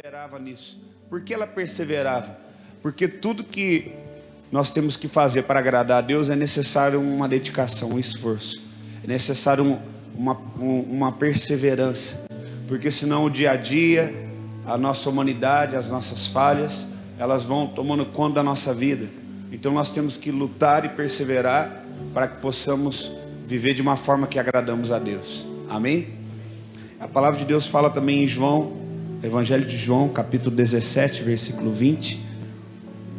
perseverava nisso. Por que ela perseverava? Porque tudo que nós temos que fazer para agradar a Deus é necessário uma dedicação, um esforço. É necessário uma perseverança. Porque senão o dia a dia, a nossa humanidade, as nossas falhas, elas vão tomando conta da nossa vida. Então nós temos que lutar e perseverar para que possamos viver de uma forma que agradamos a Deus. Amém? A palavra de Deus fala também em João, Evangelho de João, capítulo 17, versículo 20.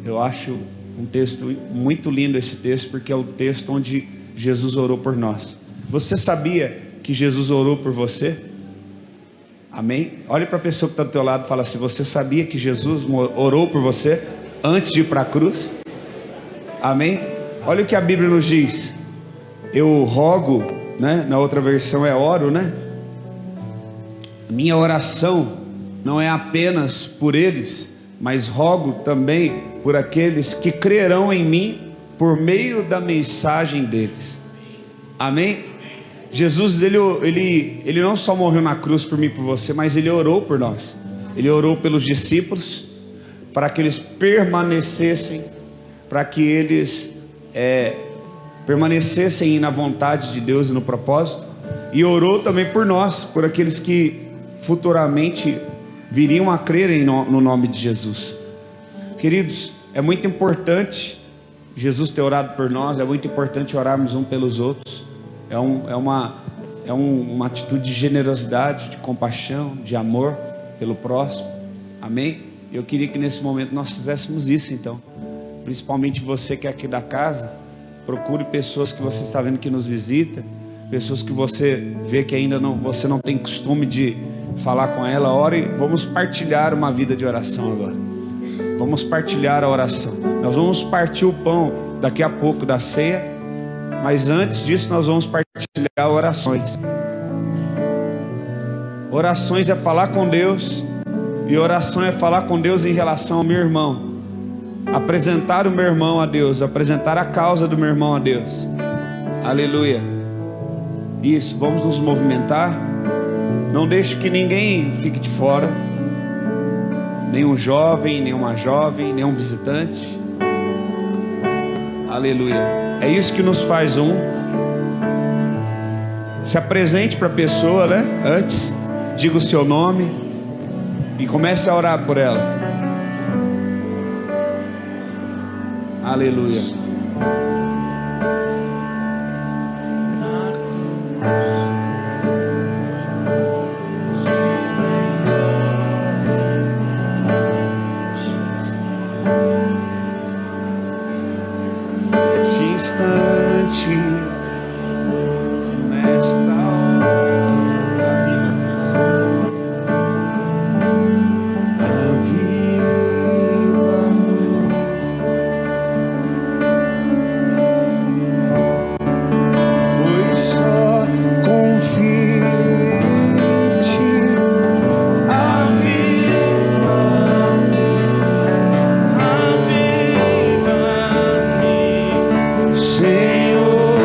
Eu acho um texto muito lindo esse texto, porque é o texto onde Jesus orou por nós. Você sabia que Jesus orou por você? Amém? Olhe para a pessoa que está do teu lado e fala assim: você sabia que Jesus orou por você antes de ir para a cruz? Amém? Olha o que a Bíblia nos diz. Eu rogo, né? Na outra versão é oro, né? Minha oração não é apenas por eles, mas rogo também por aqueles que crerão em mim por meio da mensagem deles. Amém? Jesus, ele não só morreu na cruz por mim e por você, mas ele orou por nós. Ele orou pelos discípulos, para que eles permanecessem, para que eles permanecessem na vontade de Deus e no propósito. E orou também por nós, por aqueles que futuramente viriam a crer no nome de Jesus. Queridos, é muito importante Jesus ter orado por nós, é muito importante orarmos um pelos outros. É uma atitude de generosidade, de compaixão, de amor pelo próximo. Amém? Eu queria que nesse momento nós fizéssemos isso, então. Principalmente você que é aqui da casa, procure pessoas que você está vendo que nos visita, pessoas que você vê que ainda você não tem costume de falar com ela. Ore, vamos partilhar uma vida de oração agora. Vamos partilhar a oração. Nós vamos partir o pão daqui a pouco da ceia, mas antes disso nós vamos partilhar orações. Orações é falar com Deus, e oração é falar com Deus em relação ao meu irmão. Apresentar o meu irmão a Deus, apresentar a causa do meu irmão a Deus. Aleluia. Isso, vamos nos movimentar. Não deixe que ninguém fique de fora. Nenhum jovem, nenhuma jovem, nenhum visitante. Aleluia. É isso que nos faz um. Se apresente para a pessoa, né? Antes, diga o seu nome e comece a orar por ela. Aleluia. Senhor.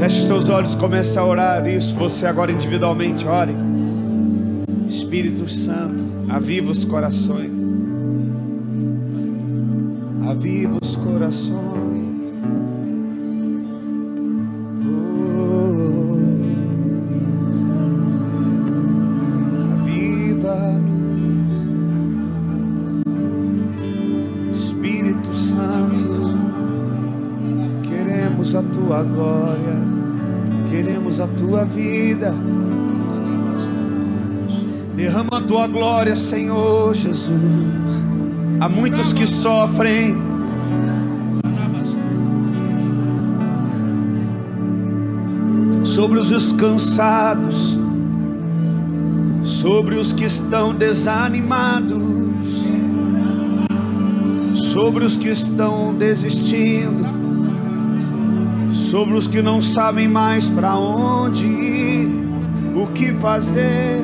Feche os teus olhos, comece a orar isso. Você agora individualmente, ore. Espírito Santo, aviva os corações. Aviva os corações. A tua glória, queremos a tua vida. Derrama a tua glória, Senhor Jesus. Há muitos que sofrem, sobre os descansados, sobre os que estão desanimados, sobre os que estão desistindo, sobre os que não sabem mais para onde ir, o que fazer.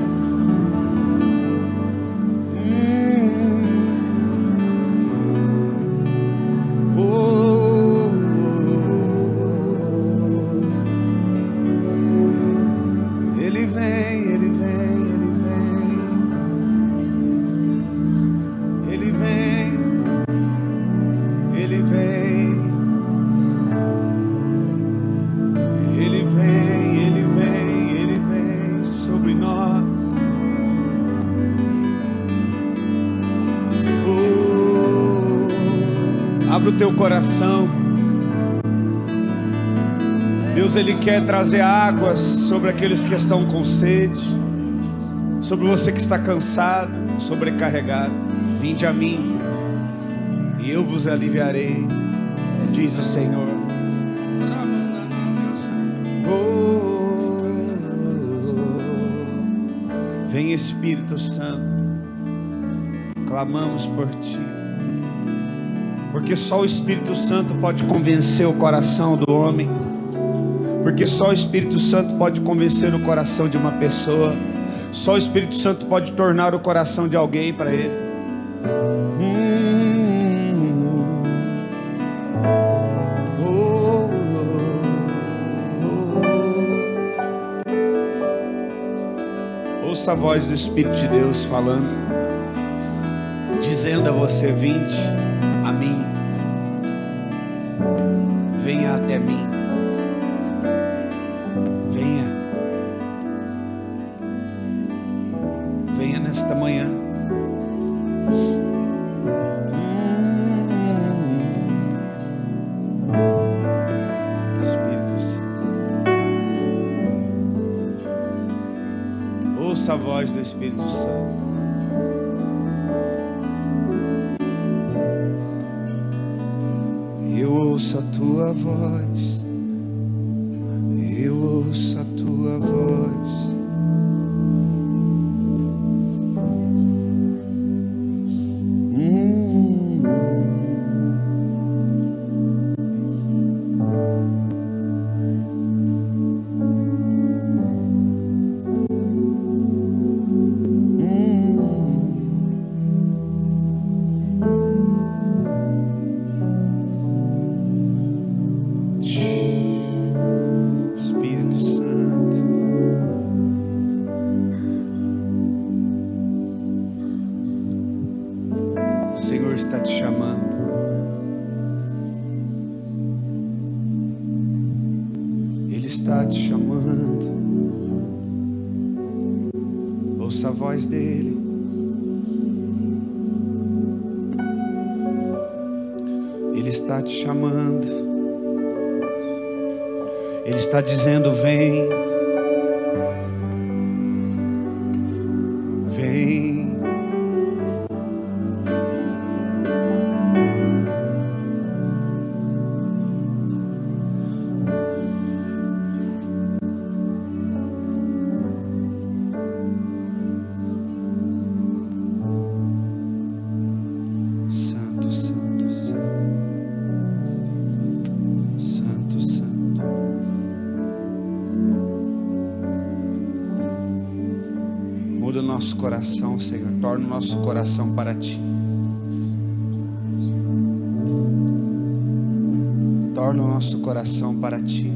Ele vem, ele vem, ele vem. Ele vem, ele vem. Abre o teu coração. Deus, Ele quer trazer águas sobre aqueles que estão com sede, sobre você que está cansado, sobrecarregado. Vinde a mim e eu vos aliviarei, diz o Senhor. Vem Espírito Santo, clamamos por Ti. Porque só o Espírito Santo pode convencer o coração do homem. Porque só o Espírito Santo pode convencer o coração de uma pessoa. Só o Espírito Santo pode tornar o coração de alguém para Ele. Ouça a voz do Espírito de Deus falando, dizendo a você: vinde a mim, venha até mim, venha nesta manhã. Espírito Santo, ouça a voz do Espírito Santo. Eu ouço a tua voz, eu ouço a tua voz. O Senhor está te chamando. Ele está te chamando. Ouça a voz dele. Ele está te chamando. Ele está dizendo: vem, vem. Santo, Santo, Santo, Santo, Santo. Muda o nosso coração, Senhor. Torna o nosso coração para Ti. Torna o nosso coração para Ti.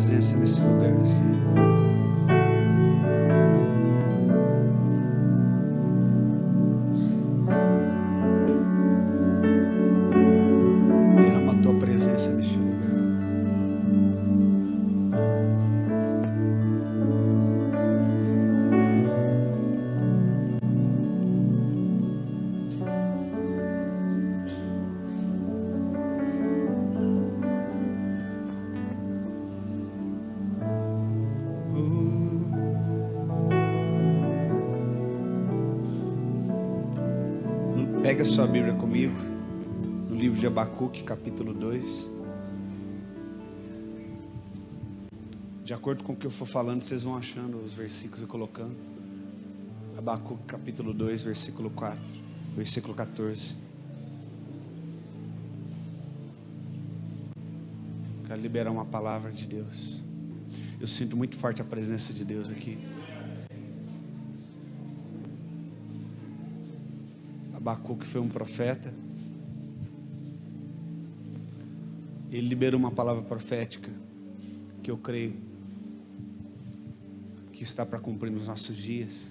presença nesse lugar, Senhor. Derrama a tua presença neste lugar. Pega a sua Bíblia comigo, no livro de Abacuque, capítulo 2. De acordo com o que eu for falando, vocês vão achando os versículos e colocando. Abacuque, capítulo 2, versículo 4, versículo 14. Quero liberar uma palavra de Deus. Eu sinto muito forte a presença de Deus aqui. Abacuque foi um profeta. Ele liberou uma palavra profética que eu creio que está para cumprir nos nossos dias.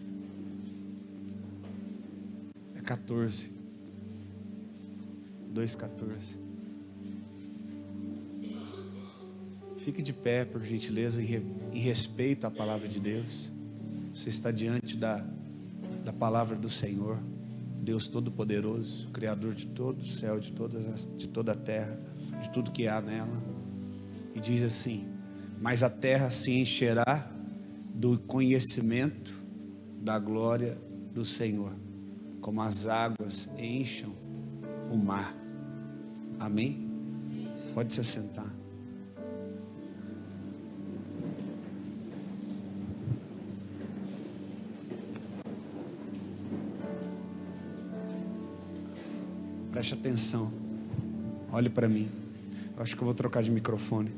É 14, 2:14. Fique de pé, por gentileza, em respeito à palavra de Deus. Você está diante da palavra do Senhor, Deus Todo-Poderoso, Criador de todo o céu, de toda a terra, de tudo que há nela. E diz assim: mas a terra se encherá do conhecimento da glória do Senhor, como as águas enchem o mar. Amém? Pode se assentar. Preste atenção, olhe para mim. Eu acho que eu vou trocar de microfone.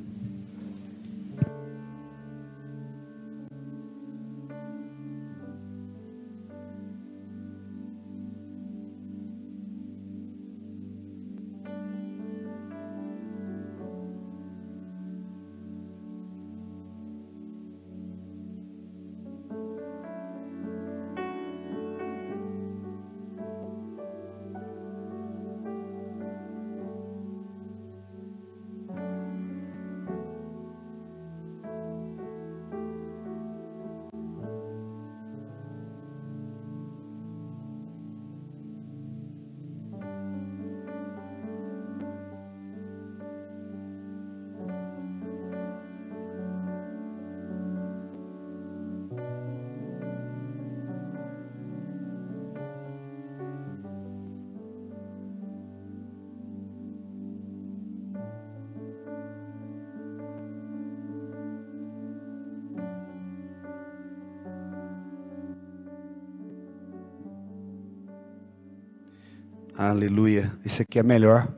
Aleluia. Esse aqui é melhor.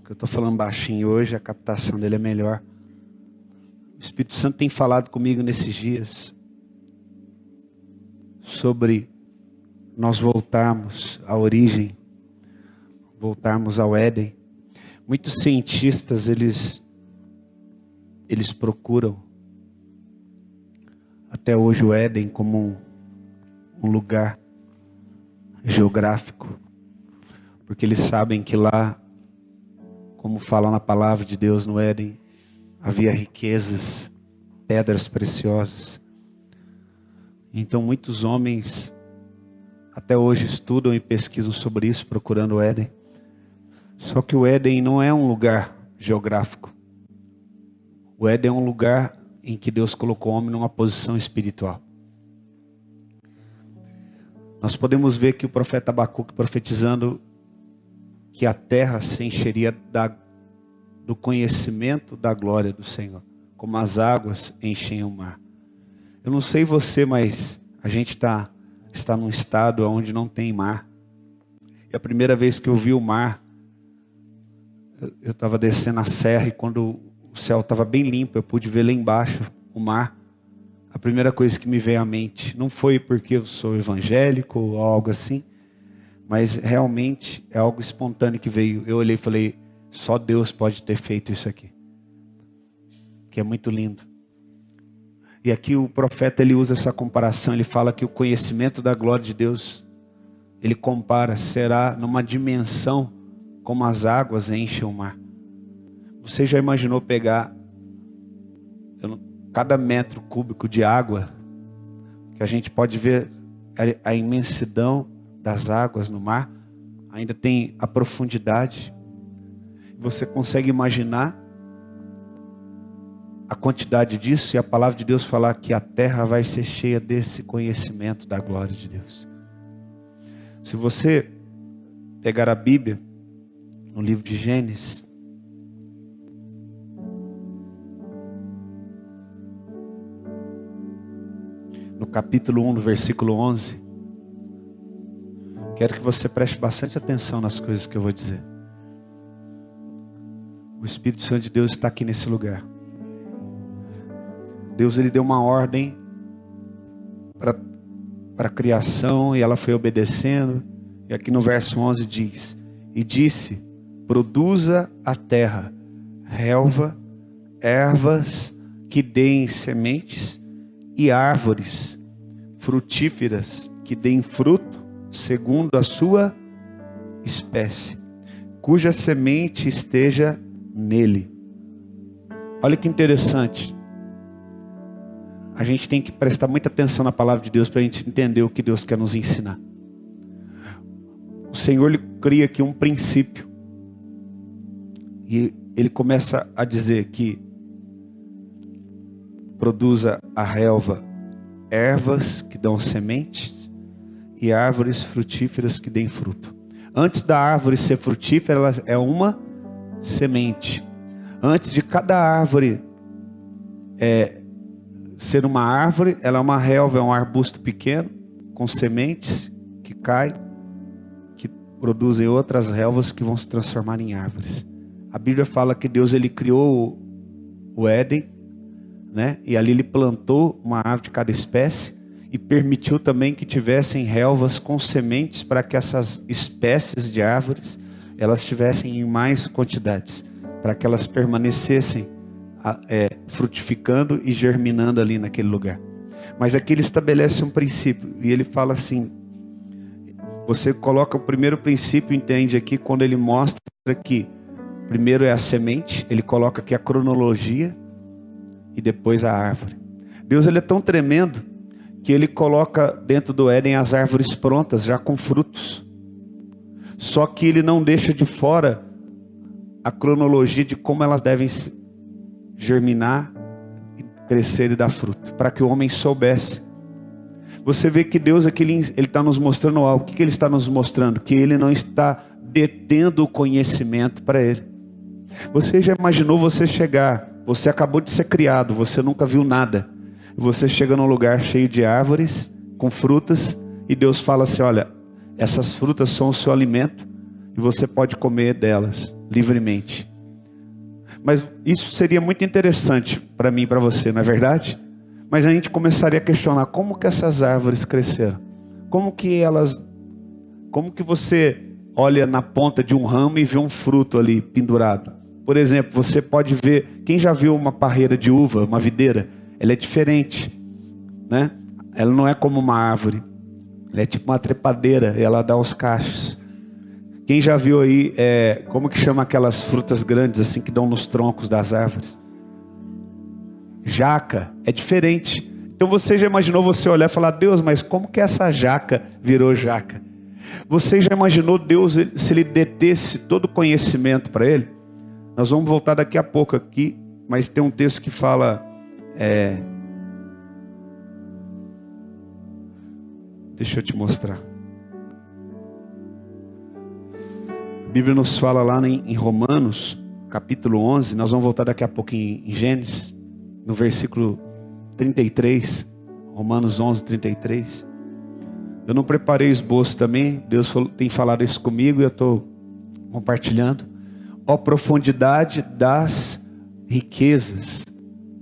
Eu estou falando baixinho hoje, a captação dele é melhor. O Espírito Santo tem falado comigo nesses dias sobre nós voltarmos à origem, voltarmos ao Éden. Muitos cientistas, eles procuram até hoje o Éden como um lugar geográfico, porque eles sabem que lá, como fala na palavra de Deus, no Éden havia riquezas, pedras preciosas. Então muitos homens até hoje estudam e pesquisam sobre isso, procurando o Éden. Só que o Éden não é um lugar geográfico. O Éden é um lugar em que Deus colocou o homem numa posição espiritual. Nós podemos ver que o profeta Abacuque profetizando que a terra se encheria do conhecimento da glória do Senhor, como as águas enchem o mar. Eu não sei você, mas a gente está num estado onde não tem mar. E a primeira vez que eu vi o mar, eu estava descendo a serra e quando o céu estava bem limpo, eu pude ver lá embaixo o mar. A primeira coisa que me veio à mente, não foi porque eu sou evangélico ou algo assim, mas realmente é algo espontâneo que veio. Eu olhei e falei, só Deus pode ter feito isso aqui. que é muito lindo. E aqui o profeta ele usa essa comparação, ele fala que o conhecimento da glória de Deus, ele compara, será numa dimensão como as águas enchem o mar. Você já imaginou pegar cada metro cúbico de água, que a gente pode ver a imensidão das águas no mar, ainda tem a profundidade. Você consegue imaginar a quantidade disso? E a palavra de Deus falar que a terra vai ser cheia desse conhecimento da glória de Deus. Se você pegar a Bíblia, no livro de Gênesis, no capítulo 1, no versículo 11, quero que você preste bastante atenção nas coisas que eu vou dizer. O Espírito Santo de Deus está aqui nesse lugar. Deus ele deu uma ordem para a criação e ela foi obedecendo. E aqui no verso 11 diz: e disse, produza a terra relva, ervas que deem sementes e árvores frutíferas que deem fruto segundo a sua espécie, cuja semente esteja nele. Olha que interessante. A gente tem que prestar muita atenção na palavra de Deus para a gente entender o que Deus quer nos ensinar. O Senhor ele cria aqui um princípio. E ele começa a dizer que produza a relva ervas que dão sementes e árvores frutíferas que deem fruto. Antes da árvore ser frutífera, ela é uma semente. Antes de cada árvore ser uma árvore, ela é uma relva, é um arbusto pequeno, com sementes que caem, que produzem outras relvas que vão se transformar em árvores. A Bíblia fala que Deus ele criou o Éden, né? E ali ele plantou uma árvore de cada espécie e permitiu também que tivessem relvas com sementes para que essas espécies de árvores elas tivessem em mais quantidades, para que elas permanecessem frutificando e germinando ali naquele lugar. Mas aqui ele estabelece um princípio e ele fala assim, você coloca o primeiro princípio, entende aqui quando ele mostra que primeiro é a semente, ele coloca aqui a cronologia e depois a árvore. Deus ele é tão tremendo que ele coloca dentro do Éden as árvores prontas, já com frutos. Só que ele não deixa de fora a cronologia de como elas devem germinar, crescer e dar fruto, para que o homem soubesse. Você vê que Deus aqui ele está nos mostrando algo. O que ele está nos mostrando? Que ele não está detendo o conhecimento para ele. Você já imaginou você chegar, você acabou de ser criado, você nunca viu nada, você chega num lugar cheio de árvores, com frutas, e Deus fala assim, olha, essas frutas são o seu alimento, e você pode comer delas, livremente. Mas isso seria muito interessante para mim e para você, não é verdade? Mas a gente começaria a questionar, como que essas árvores cresceram? Como que você olha na ponta de um ramo e vê um fruto ali pendurado? Por exemplo, você pode ver, quem já viu uma parreira de uva, uma videira? Ela é diferente, né? Ela não é como uma árvore, ela é tipo uma trepadeira, e ela dá os cachos. Quem já viu aí, como que chama aquelas frutas grandes assim que dão nos troncos das árvores? Jaca, é diferente. Então você já imaginou você olhar e falar, Deus, mas como que essa jaca virou jaca? Você já imaginou Deus, se ele detesse todo o conhecimento para ele? Nós vamos voltar daqui a pouco aqui, mas tem um texto que fala, deixa eu te mostrar. A Bíblia nos fala lá em Romanos, capítulo 11, nós vamos voltar daqui a pouco em Gênesis, no versículo 33, Romanos 11, 33. Eu não preparei esboço também, Deus tem falado isso comigo e eu estou compartilhando. Ó profundidade das riquezas.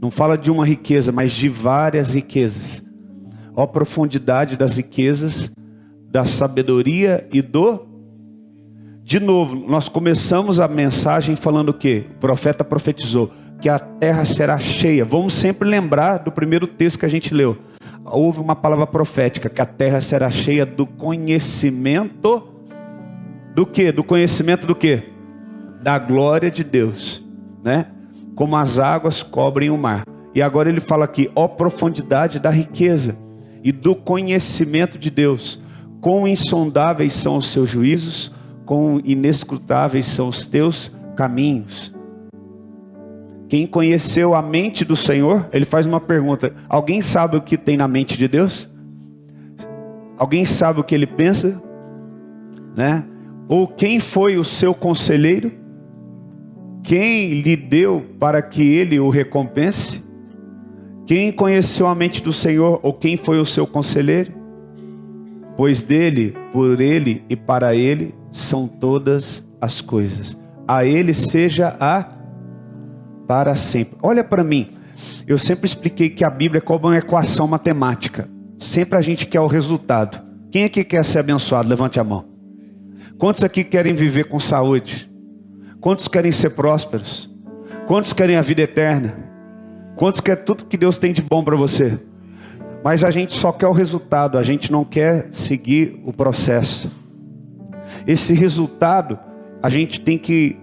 Não fala de uma riqueza, mas de várias riquezas. Ó profundidade das riquezas, da sabedoria e do... De novo, nós começamos a mensagem falando o quê? O profeta profetizou. que a terra será cheia. Vamos sempre lembrar do primeiro texto que a gente leu. Houve uma palavra profética, que a terra será cheia do conhecimento do quê? Do conhecimento do quê? Da glória de Deus, né? Como as águas cobrem o mar. E agora ele fala aqui, ó profundidade da riqueza e do conhecimento de Deus. Quão insondáveis são os seus juízos, quão inescrutáveis são os teus caminhos. Quem conheceu a mente do Senhor, ele faz uma pergunta: alguém sabe o que tem na mente de Deus? Alguém sabe o que ele pensa? Né? Ou quem foi o seu conselheiro? Quem lhe deu para que ele o recompense? Quem conheceu a mente do Senhor, ou quem foi o seu conselheiro? Pois dele, por ele e para ele são todas as coisas. A ele seja a para sempre. Olha para mim, eu sempre expliquei que a Bíblia é como uma equação matemática. Sempre a gente quer o resultado. Quem aqui quer ser abençoado? Levante a mão. Quantos aqui querem viver com saúde? Quantos querem ser prósperos? Quantos querem a vida eterna? Quantos querem tudo que Deus tem de bom para você? Mas a gente só quer o resultado, a gente não quer seguir o processo. Esse resultado, a gente tem que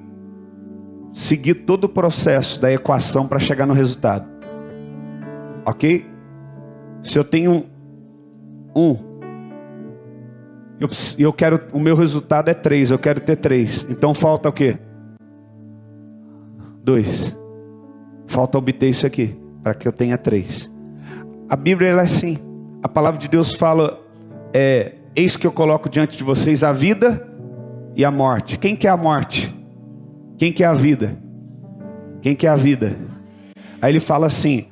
seguir todo o processo da equação para chegar no resultado. Ok? Se eu tenho eu quero, o meu resultado é 3, eu quero ter 3. Então falta o quê? 2. Falta obter isso aqui, para que eu tenha 3. A Bíblia ela é assim. A palavra de Deus fala, eis que eu coloco diante de vocês a vida e a morte. Quem quer a morte? Quem quer a vida? Quem quer a vida? Aí ele fala assim,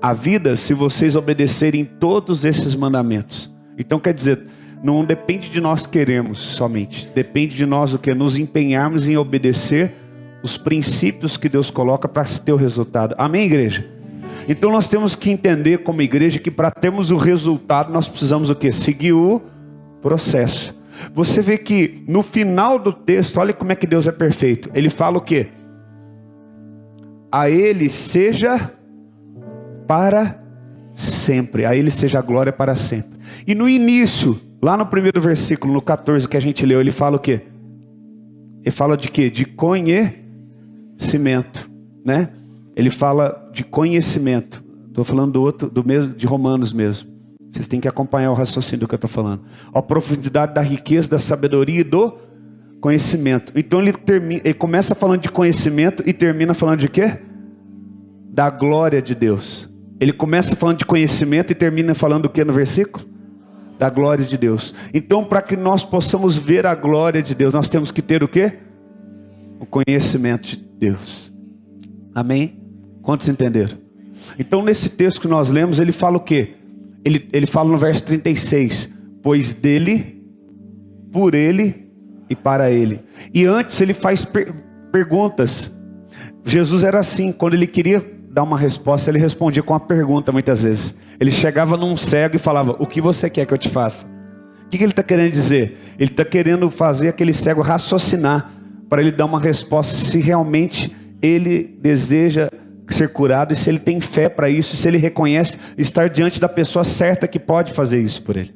a vida se vocês obedecerem todos esses mandamentos. Então quer dizer, não depende de nós queremos somente. Depende de nós o que? Nos empenharmos em obedecer os princípios que Deus coloca para se ter o resultado. Amém, igreja? Então nós temos que entender como igreja que para termos o resultado nós precisamos o quê? Seguir o processo. Você vê que no final do texto, olha como é que Deus é perfeito. Ele fala o quê? A Ele seja para sempre. A Ele seja a glória para sempre. E no início, lá no primeiro versículo, no 14 que a gente leu, ele fala o quê? Ele fala de quê? De conhecimento, né? Ele fala de conhecimento. Estou falando do outro, do mesmo, de Romanos mesmo. Vocês têm que acompanhar o raciocínio do que eu estou falando. A profundidade da riqueza, da sabedoria e do conhecimento. Então ele começa falando de conhecimento e termina falando de quê? Da glória de Deus. Ele começa falando de conhecimento e termina falando do que no versículo? Da glória de Deus. Então para que nós possamos ver a glória de Deus, nós temos que ter o quê? O conhecimento de Deus. Amém? Quantos entenderam? Então nesse texto que nós lemos, ele fala o quê? Ele fala no verso 36, pois dele, por ele e para ele. E antes ele faz perguntas. Jesus era assim, quando ele queria dar uma resposta, ele respondia com uma pergunta muitas vezes. Ele chegava num cego e falava, o que você quer que eu te faça? O que ele está querendo dizer? Ele está querendo fazer aquele cego raciocinar, para ele dar uma resposta, se realmente ele deseja ser curado, e se ele tem fé para isso, se ele reconhece estar diante da pessoa certa que pode fazer isso por ele.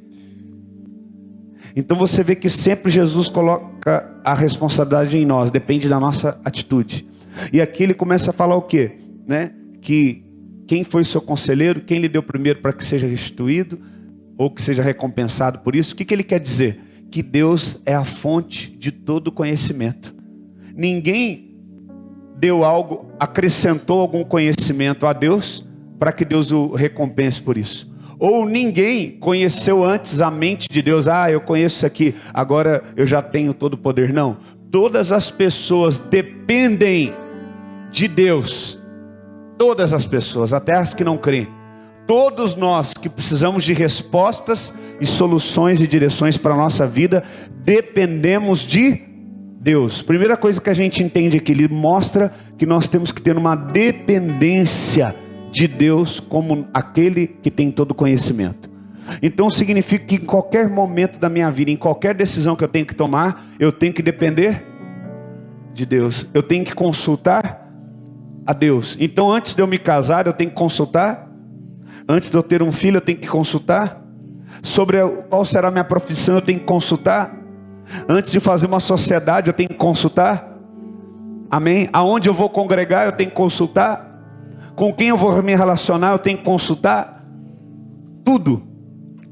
Então você vê que sempre Jesus coloca a responsabilidade em nós, depende da nossa atitude. E aqui ele começa a falar o quê? Né? Que quem foi seu conselheiro, quem lhe deu primeiro para que seja restituído, ou que seja recompensado por isso. O que ele quer dizer? Que Deus é a fonte de todo conhecimento. Ninguém deu algo, acrescentou algum conhecimento a Deus, para que Deus o recompense por isso. Ou ninguém conheceu antes a mente de Deus. Eu conheço isso aqui, agora eu já tenho todo o poder. Não, todas as pessoas dependem de Deus. Todas as pessoas, até as que não creem. Todos nós que precisamos de respostas e soluções e direções para a nossa vida, dependemos de Deus. Primeira coisa que a gente entende aqui, ele mostra que nós temos que ter uma dependência de Deus como aquele que tem todo conhecimento. Então significa que em qualquer momento da minha vida, em qualquer decisão que eu tenho que tomar, eu tenho que depender de Deus. Eu tenho que consultar a Deus. Então antes de eu me casar, eu tenho que consultar. Antes de eu ter um filho, eu tenho que consultar. Sobre qual será a minha profissão, eu tenho que consultar. Antes de fazer uma sociedade, eu tenho que consultar. Amém? Aonde eu vou congregar, eu tenho que consultar. Com quem eu vou me relacionar, eu tenho que consultar. Tudo.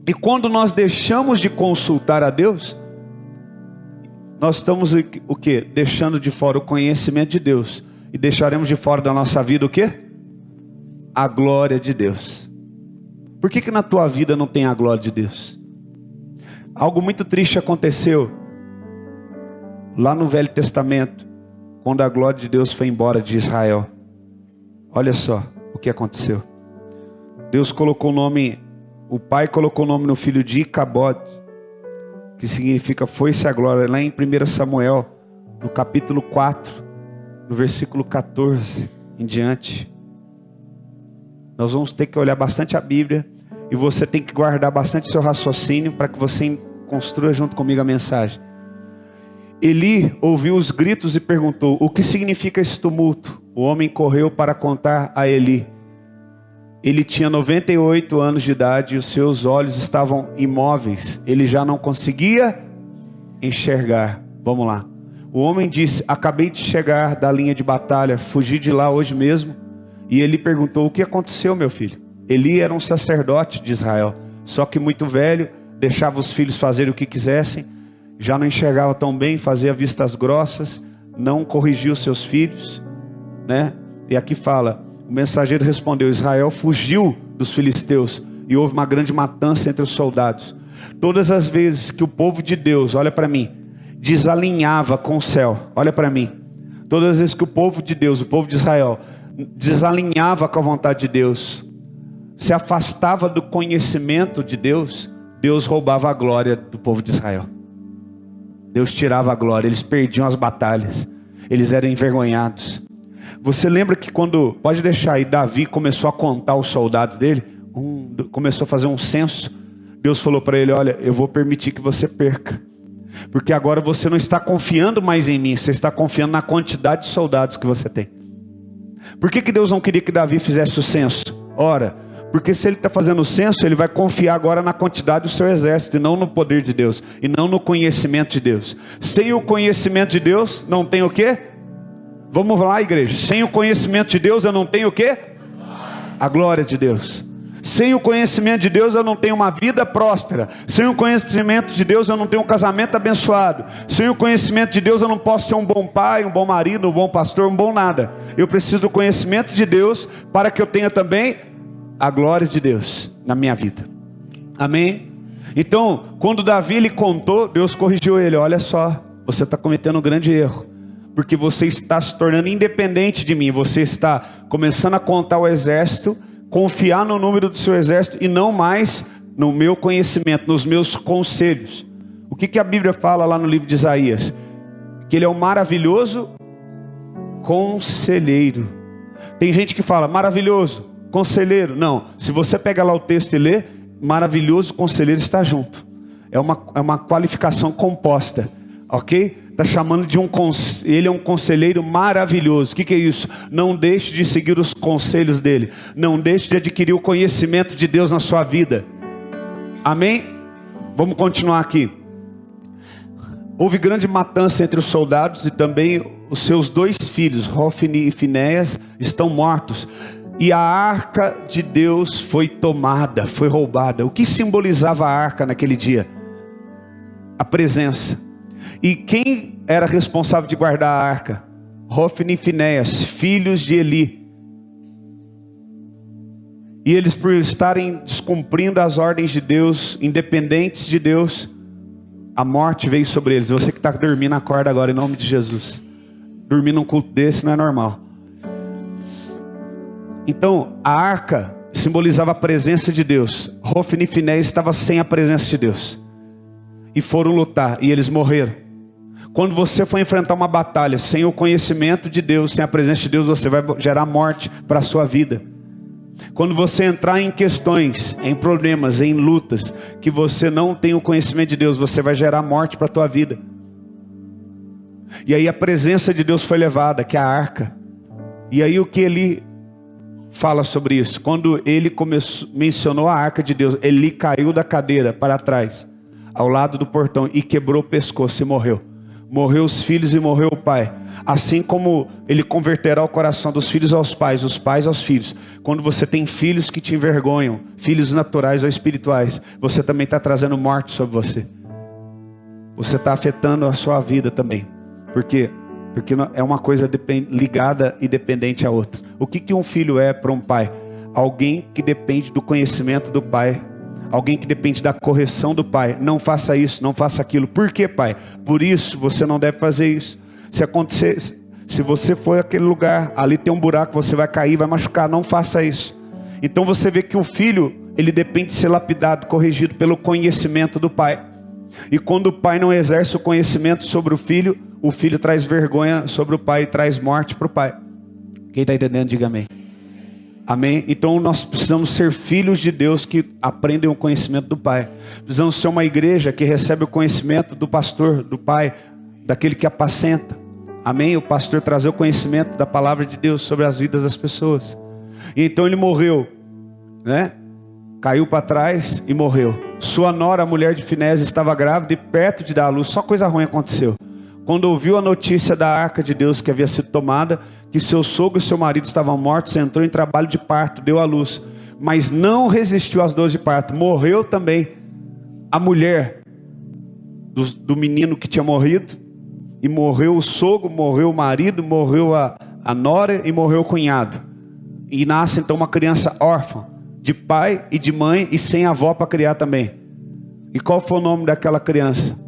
E quando nós deixamos de consultar a Deus, nós estamos o quê? Deixando de fora o conhecimento de Deus. E deixaremos de fora da nossa vida o quê? A glória de Deus. Por que na tua vida não tem a glória de Deus? Algo muito triste aconteceu lá no Velho Testamento, quando a glória de Deus foi embora de Israel. Olha só o que aconteceu. Deus colocou o nome, o pai colocou o nome no filho de Icabod, que significa foi-se a glória. Lá em 1 Samuel, no capítulo 4, no versículo 14 em diante. Nós vamos ter que olhar bastante a Bíblia, e você tem que guardar bastante seu raciocínio, para que você construa junto comigo a mensagem. Eli ouviu os gritos e perguntou: o que significa esse tumulto? O homem correu para contar a Eli. Ele tinha 98 anos de idade e os seus olhos estavam imóveis. Ele já não conseguia enxergar. Vamos lá. O homem disse: acabei de chegar da linha de batalha, fugi de lá hoje mesmo. E ele perguntou: o que aconteceu, meu filho? Eli era um sacerdote de Israel, só que muito velho, deixava os filhos fazerem o que quisessem, já não enxergava tão bem, fazia vistas grossas, não corrigia os seus filhos, né? E aqui fala: o mensageiro respondeu: Israel fugiu dos filisteus e houve uma grande matança entre os soldados. Todas as vezes que o povo de Deus, olha para mim, desalinhava com o céu, olha para mim, todas as vezes que o povo de Deus, o povo de Israel, desalinhava com a vontade de Deus, se afastava do conhecimento de Deus, Deus roubava a glória do povo de Israel. Deus tirava a glória, eles perdiam as batalhas, eles eram envergonhados. Você lembra que quando, pode deixar aí, Davi começou a contar os soldados dele, começou a fazer um censo, Deus falou para ele: olha, eu vou permitir que você perca, porque agora você não está confiando mais em mim, você está confiando na quantidade de soldados que você tem. Por que Deus não queria que Davi fizesse o censo? Ora, porque se ele está fazendo o censo, ele vai confiar agora na quantidade do seu exército, e não no poder de Deus, e não no conhecimento de Deus. Sem o conhecimento de Deus, não tem o quê? Vamos lá, igreja. Sem o conhecimento de Deus, eu não tenho o quê? A glória de Deus. Sem o conhecimento de Deus, eu não tenho uma vida próspera. Sem o conhecimento de Deus, eu não tenho um casamento abençoado. Sem o conhecimento de Deus, eu não posso ser um bom pai, um bom marido, um bom pastor, um bom nada. Eu preciso do conhecimento de Deus, para que eu tenha também a glória de Deus na minha vida. Amém? Então, quando Davi lhe contou, Deus corrigiu ele: olha só, você está cometendo um grande erro, porque você está se tornando independente de mim. Você está começando a contar o exército, confiar no número do seu exército, e não mais no meu conhecimento, nos meus conselhos. O que a Bíblia fala lá no livro de Isaías? Que ele é um maravilhoso conselheiro. Tem gente que fala maravilhoso conselheiro. Não, se você pega lá o texto e lê, maravilhoso conselheiro está junto. É uma qualificação composta, ok? Está chamando de ele é um conselheiro maravilhoso. O que é isso? Não deixe de seguir os conselhos dele. Não deixe de adquirir o conhecimento de Deus na sua vida. Amém? Vamos continuar aqui. Houve grande matança entre os soldados, e também os seus 2 filhos, Hofni e Finéias, estão mortos. E a arca de Deus foi tomada, foi roubada. O que simbolizava a arca naquele dia? A presença. E quem era responsável de guardar a arca? Hofni e Finéias, filhos de Eli. E eles, por estarem descumprindo as ordens de Deus, independentes de Deus, a morte veio sobre eles. Você que está dormindo, acorda agora em nome de Jesus. Dormir num culto desse não é normal. Então, a arca simbolizava a presença de Deus. Hofni e Finéias estavam sem a presença de Deus, e foram lutar, e eles morreram. Quando você for enfrentar uma batalha sem o conhecimento de Deus, sem a presença de Deus, você vai gerar morte para a sua vida. Quando você entrar em questões, em problemas, em lutas, que você não tem o conhecimento de Deus, você vai gerar morte para a tua vida. E aí a presença de Deus foi levada, que é a arca. E aí o que ele fala sobre isso? Quando ele mencionou a arca de Deus, Eli caiu da cadeira para trás, ao lado do portão, e quebrou o pescoço e morreu. Morreu os filhos e morreu o pai. Assim como ele converterá o coração dos filhos aos pais, os pais aos filhos. Quando você tem filhos que te envergonham, filhos naturais ou espirituais, você também está trazendo morte sobre você. Você está afetando a sua vida também. Por quê? Porque é uma coisa ligada e dependente à outra. O que um filho é para um pai? Alguém que depende do conhecimento do pai. Alguém que depende da correção do pai. Não faça isso, não faça aquilo. Por quê, pai? Por isso você não deve fazer isso. Se acontecer, se você for àquele lugar, ali tem um buraco, você vai cair, vai machucar. Não faça isso. Então você vê que o filho, ele depende de ser lapidado, corrigido pelo conhecimento do pai. E quando o pai não exerce o conhecimento sobre o filho traz vergonha sobre o pai e traz morte para o pai. Quem está entendendo, diga amém. Amém? Então nós precisamos ser filhos de Deus que aprendem o conhecimento do pai. Precisamos ser uma igreja que recebe o conhecimento do pastor, do pai, daquele que apacenta. Amém? O pastor trazer o conhecimento da palavra de Deus sobre as vidas das pessoas. E então ele morreu, né? Caiu para trás e morreu. Sua nora, a mulher de Finésio, estava grávida e perto de dar à luz. Só coisa ruim aconteceu. Quando ouviu a notícia da arca de Deus que havia sido tomada, que seu sogro e seu marido estavam mortos, entrou em trabalho de parto, deu à luz. Mas não resistiu às dores de parto. Morreu também a mulher do menino que tinha morrido. E morreu o sogro, morreu o marido, morreu a nora e morreu o cunhado. E nasce então uma criança órfã, de pai e de mãe e sem avó para criar também. E qual foi o nome daquela criança?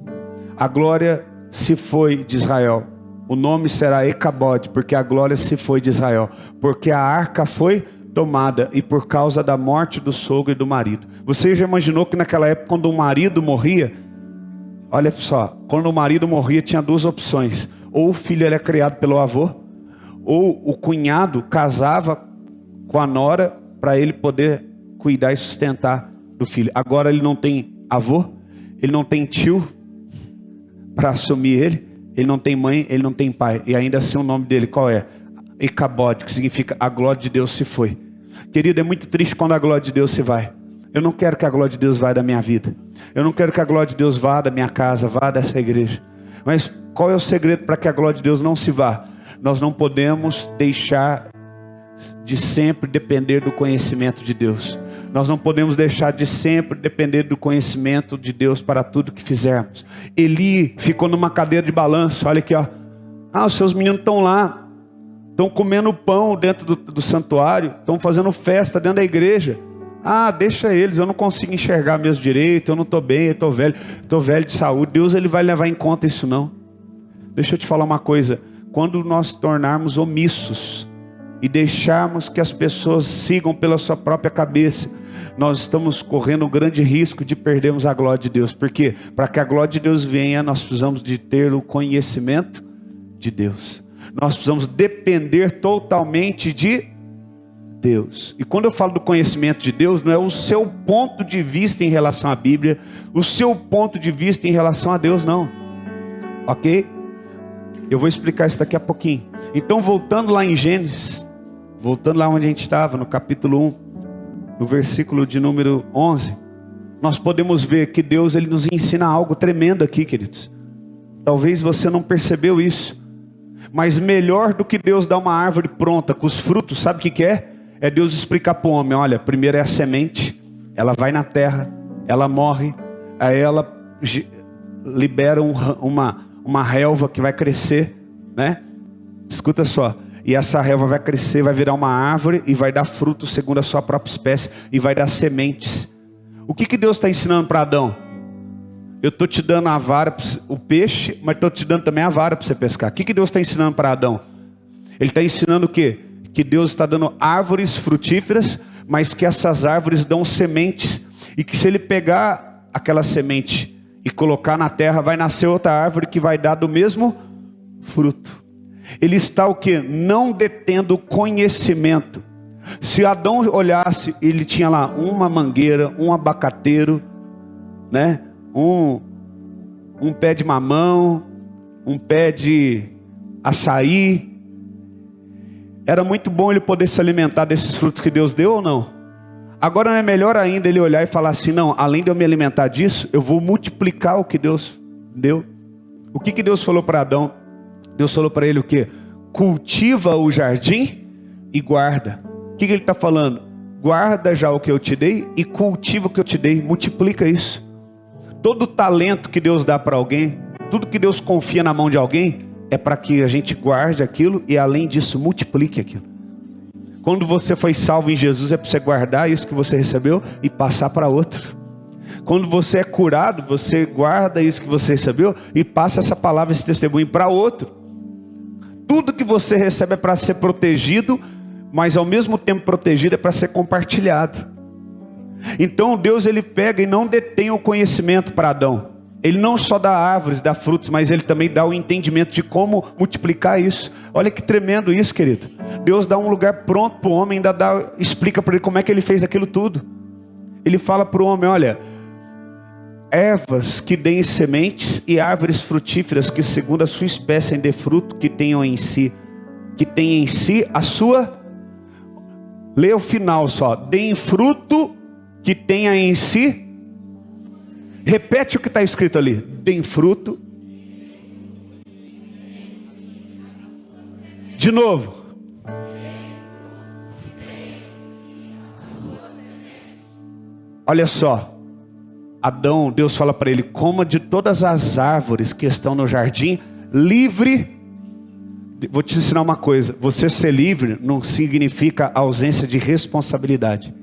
A glória se foi de Israel. O nome será Icabode, porque a glória se foi de Israel. Porque a arca foi tomada e por causa da morte do sogro e do marido. Você já imaginou que naquela época, quando o marido morria, olha só, quando o marido morria tinha duas opções. Ou o filho era criado pelo avô, ou o cunhado casava com a nora para ele poder cuidar e sustentar do filho. Agora ele não tem avô, ele não tem tio para assumir ele não tem mãe, ele não tem pai. E ainda assim o nome dele qual é? Icabode, que significa a glória de Deus se foi. Querido, é muito triste quando a glória de Deus se vai. Eu não quero que a glória de Deus vá da minha vida. Eu não quero que a glória de Deus vá da minha casa, vá dessa igreja. Mas qual é o segredo para que a glória de Deus não se vá? Nós não podemos deixar de sempre depender do conhecimento de Deus. Nós não podemos deixar de sempre depender do conhecimento de Deus para tudo que fizermos. Eli ficou numa cadeira de balanço. Olha aqui, ó. Os seus meninos estão lá, estão comendo pão dentro do santuário, estão fazendo festa dentro da igreja. Deixa eles, eu não consigo enxergar mesmo direito, eu não estou bem, eu estou velho de saúde. Deus ele vai levar em conta isso não. Deixa eu te falar uma coisa. Quando nós tornarmos omissos e deixarmos que as pessoas sigam pela sua própria cabeça, nós estamos correndo um grande risco de perdermos a glória de Deus. Por quê? Para que a glória de Deus venha, nós precisamos de ter o conhecimento de Deus. Nós precisamos depender totalmente de Deus. E quando eu falo do conhecimento de Deus, não é o seu ponto de vista em relação à Bíblia, o seu ponto de vista em relação a Deus, não. Ok? Eu vou explicar isso daqui a pouquinho. Então, voltando lá em Gênesis, voltando lá onde a gente estava, no capítulo 1, no versículo de número 11, nós podemos ver que Deus ele nos ensina algo tremendo aqui, queridos. Talvez você não percebeu isso, mas melhor do que Deus dar uma árvore pronta com os frutos, sabe o que é? É Deus explicar para o homem, olha, primeiro é a semente, ela vai na terra, ela morre, aí ela libera uma relva que vai crescer, né? Escuta só. E essa relva vai crescer, vai virar uma árvore e vai dar fruto segundo a sua própria espécie e vai dar sementes. O que Deus está ensinando para Adão? Eu estou te dando a vara, o peixe, mas estou te dando também a vara para você pescar. O que Deus está ensinando para Adão? Ele está ensinando o quê? Que Deus está dando árvores frutíferas, mas que essas árvores dão sementes. E que se ele pegar aquela semente e colocar na terra, vai nascer outra árvore que vai dar do mesmo fruto. Ele está o quê? Não detendo conhecimento. Se Adão olhasse, ele tinha lá uma mangueira, um abacateiro, né? Um pé de mamão, um pé de açaí. Era muito bom ele poder se alimentar desses frutos que Deus deu ou não? Agora não é melhor ainda ele olhar e falar assim, não, além de eu me alimentar disso, eu vou multiplicar o que Deus deu. O que Deus falou para Adão? Deus falou para ele o quê? Cultiva o jardim e guarda. O que ele está falando? Guarda já o que eu te dei e cultiva o que eu te dei, multiplica isso. Todo talento que Deus dá para alguém, tudo que Deus confia na mão de alguém, é para que a gente guarde aquilo e além disso multiplique aquilo. Quando você foi salvo em Jesus, é para você guardar isso que você recebeu e passar para outro. Quando você é curado, você guarda isso que você recebeu e passa essa palavra, esse testemunho para outro. Tudo que você recebe é para ser protegido, mas ao mesmo tempo protegido é para ser compartilhado. Então Deus ele pega e não detém o conhecimento para Adão. Ele não só dá árvores, dá frutos, mas ele também dá o entendimento de como multiplicar isso. Olha que tremendo isso, querido. Deus dá um lugar pronto para o homem, ainda explica para ele como é que ele fez aquilo tudo. Ele fala para o homem, olha, ervas que deem sementes e árvores frutíferas que segundo a sua espécie dê fruto, que tenham em si a sua... Lê o final só, deem fruto que tenha em si... Repete o que está escrito ali. Tem fruto. De novo. Olha só. Adão, Deus fala para ele, coma de todas as árvores que estão no jardim, livre. Vou te ensinar uma coisa. Você ser livre não significa ausência de responsabilidade.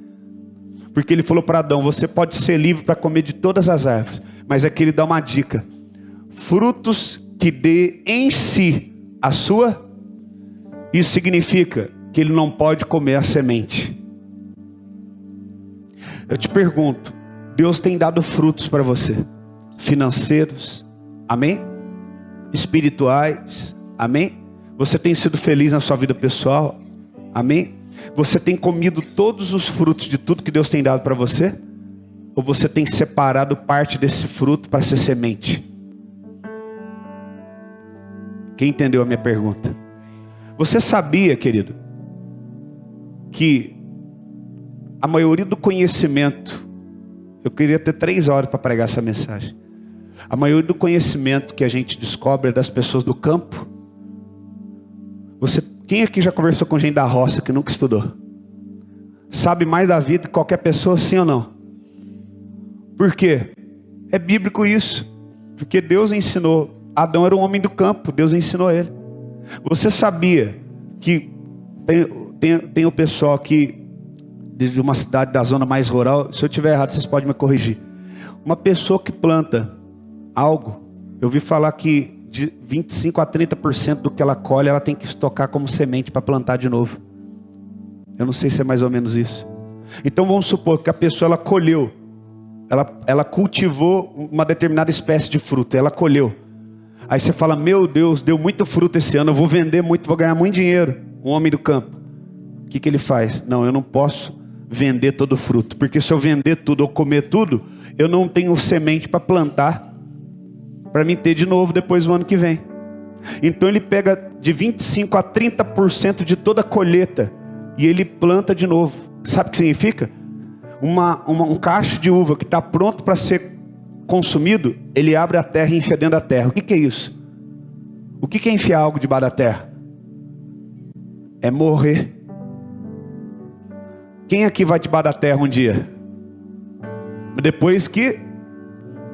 Porque ele falou para Adão, você pode ser livre para comer de todas as árvores. Mas aqui ele dá uma dica. Frutos que dê em si a sua. Isso significa que ele não pode comer a semente. Eu te pergunto, Deus tem dado frutos para você. Financeiros, amém? Espirituais, amém? Você tem sido feliz na sua vida pessoal, amém? Você tem comido todos os frutos de tudo que Deus tem dado para você? Ou você tem separado parte desse fruto para ser semente? Quem entendeu a minha pergunta? Você sabia, querido, que a maioria do conhecimento, eu queria ter 3 horas para pregar essa mensagem. A maioria do conhecimento que a gente descobre é das pessoas do campo. Quem aqui já conversou com gente da roça que nunca estudou? Sabe mais da vida que qualquer pessoa, sim ou não? Por quê? É bíblico isso. Porque Deus ensinou. Adão era um homem do campo, Deus ensinou ele. Você sabia que tem o pessoal aqui de uma cidade da zona mais rural, se eu estiver errado vocês podem me corrigir. Uma pessoa que planta algo, eu ouvi falar que de 25% a 30% do que ela colhe, ela tem que estocar como semente para plantar de novo. Eu não sei se é mais ou menos isso. Então vamos supor que a pessoa ela colheu, ela cultivou uma determinada espécie de fruta, ela colheu. Aí você fala, meu Deus, deu muito fruto esse ano, eu vou vender muito, vou ganhar muito dinheiro. Um homem do campo, o que ele faz? Não, eu não posso vender todo o fruto, porque se eu vender tudo ou comer tudo, eu não tenho semente para plantar, para me ter de novo depois do ano que vem. Então ele pega de 25% a 30% de toda a colheita e ele planta de novo. Sabe o que significa? Um cacho de uva que está pronto para ser consumido, ele abre a terra e enfia dentro da terra. O que é isso? O que é enfiar algo debaixo da terra? É morrer. Quem aqui vai debaixo da terra um dia? Depois que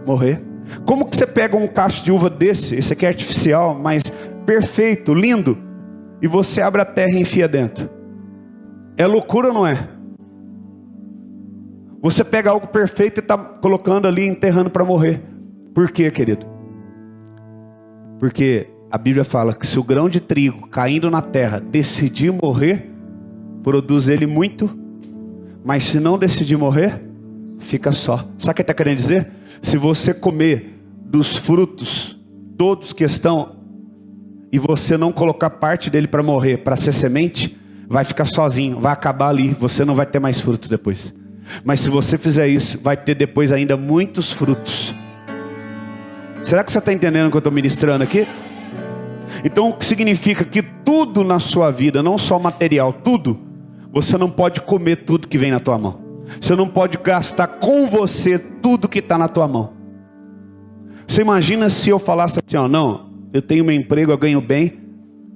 morrer. Como que você pega um cacho de uva desse, esse aqui é artificial, mas perfeito, lindo, e você abre a terra e enfia dentro? É loucura ou não é? Você pega algo perfeito e está colocando ali, enterrando para morrer. Por quê, querido? Porque a Bíblia fala que se o grão de trigo caindo na terra decidir morrer, produz ele muito, mas se não decidir morrer, fica só. Sabe o que ele está querendo dizer? Se você comer dos frutos, todos que estão, e você não colocar parte dele para morrer, para ser semente, vai ficar sozinho, vai acabar ali, você não vai ter mais frutos depois. Mas se você fizer isso, vai ter depois ainda muitos frutos. Será que você está entendendo o que eu estou ministrando aqui? Então o que significa que tudo na sua vida, não só material, tudo, você não pode comer tudo que vem na tua mão. Você não pode gastar com você tudo que está na tua mão. Você imagina se eu falasse assim, ó, não, eu tenho meu emprego, eu ganho bem.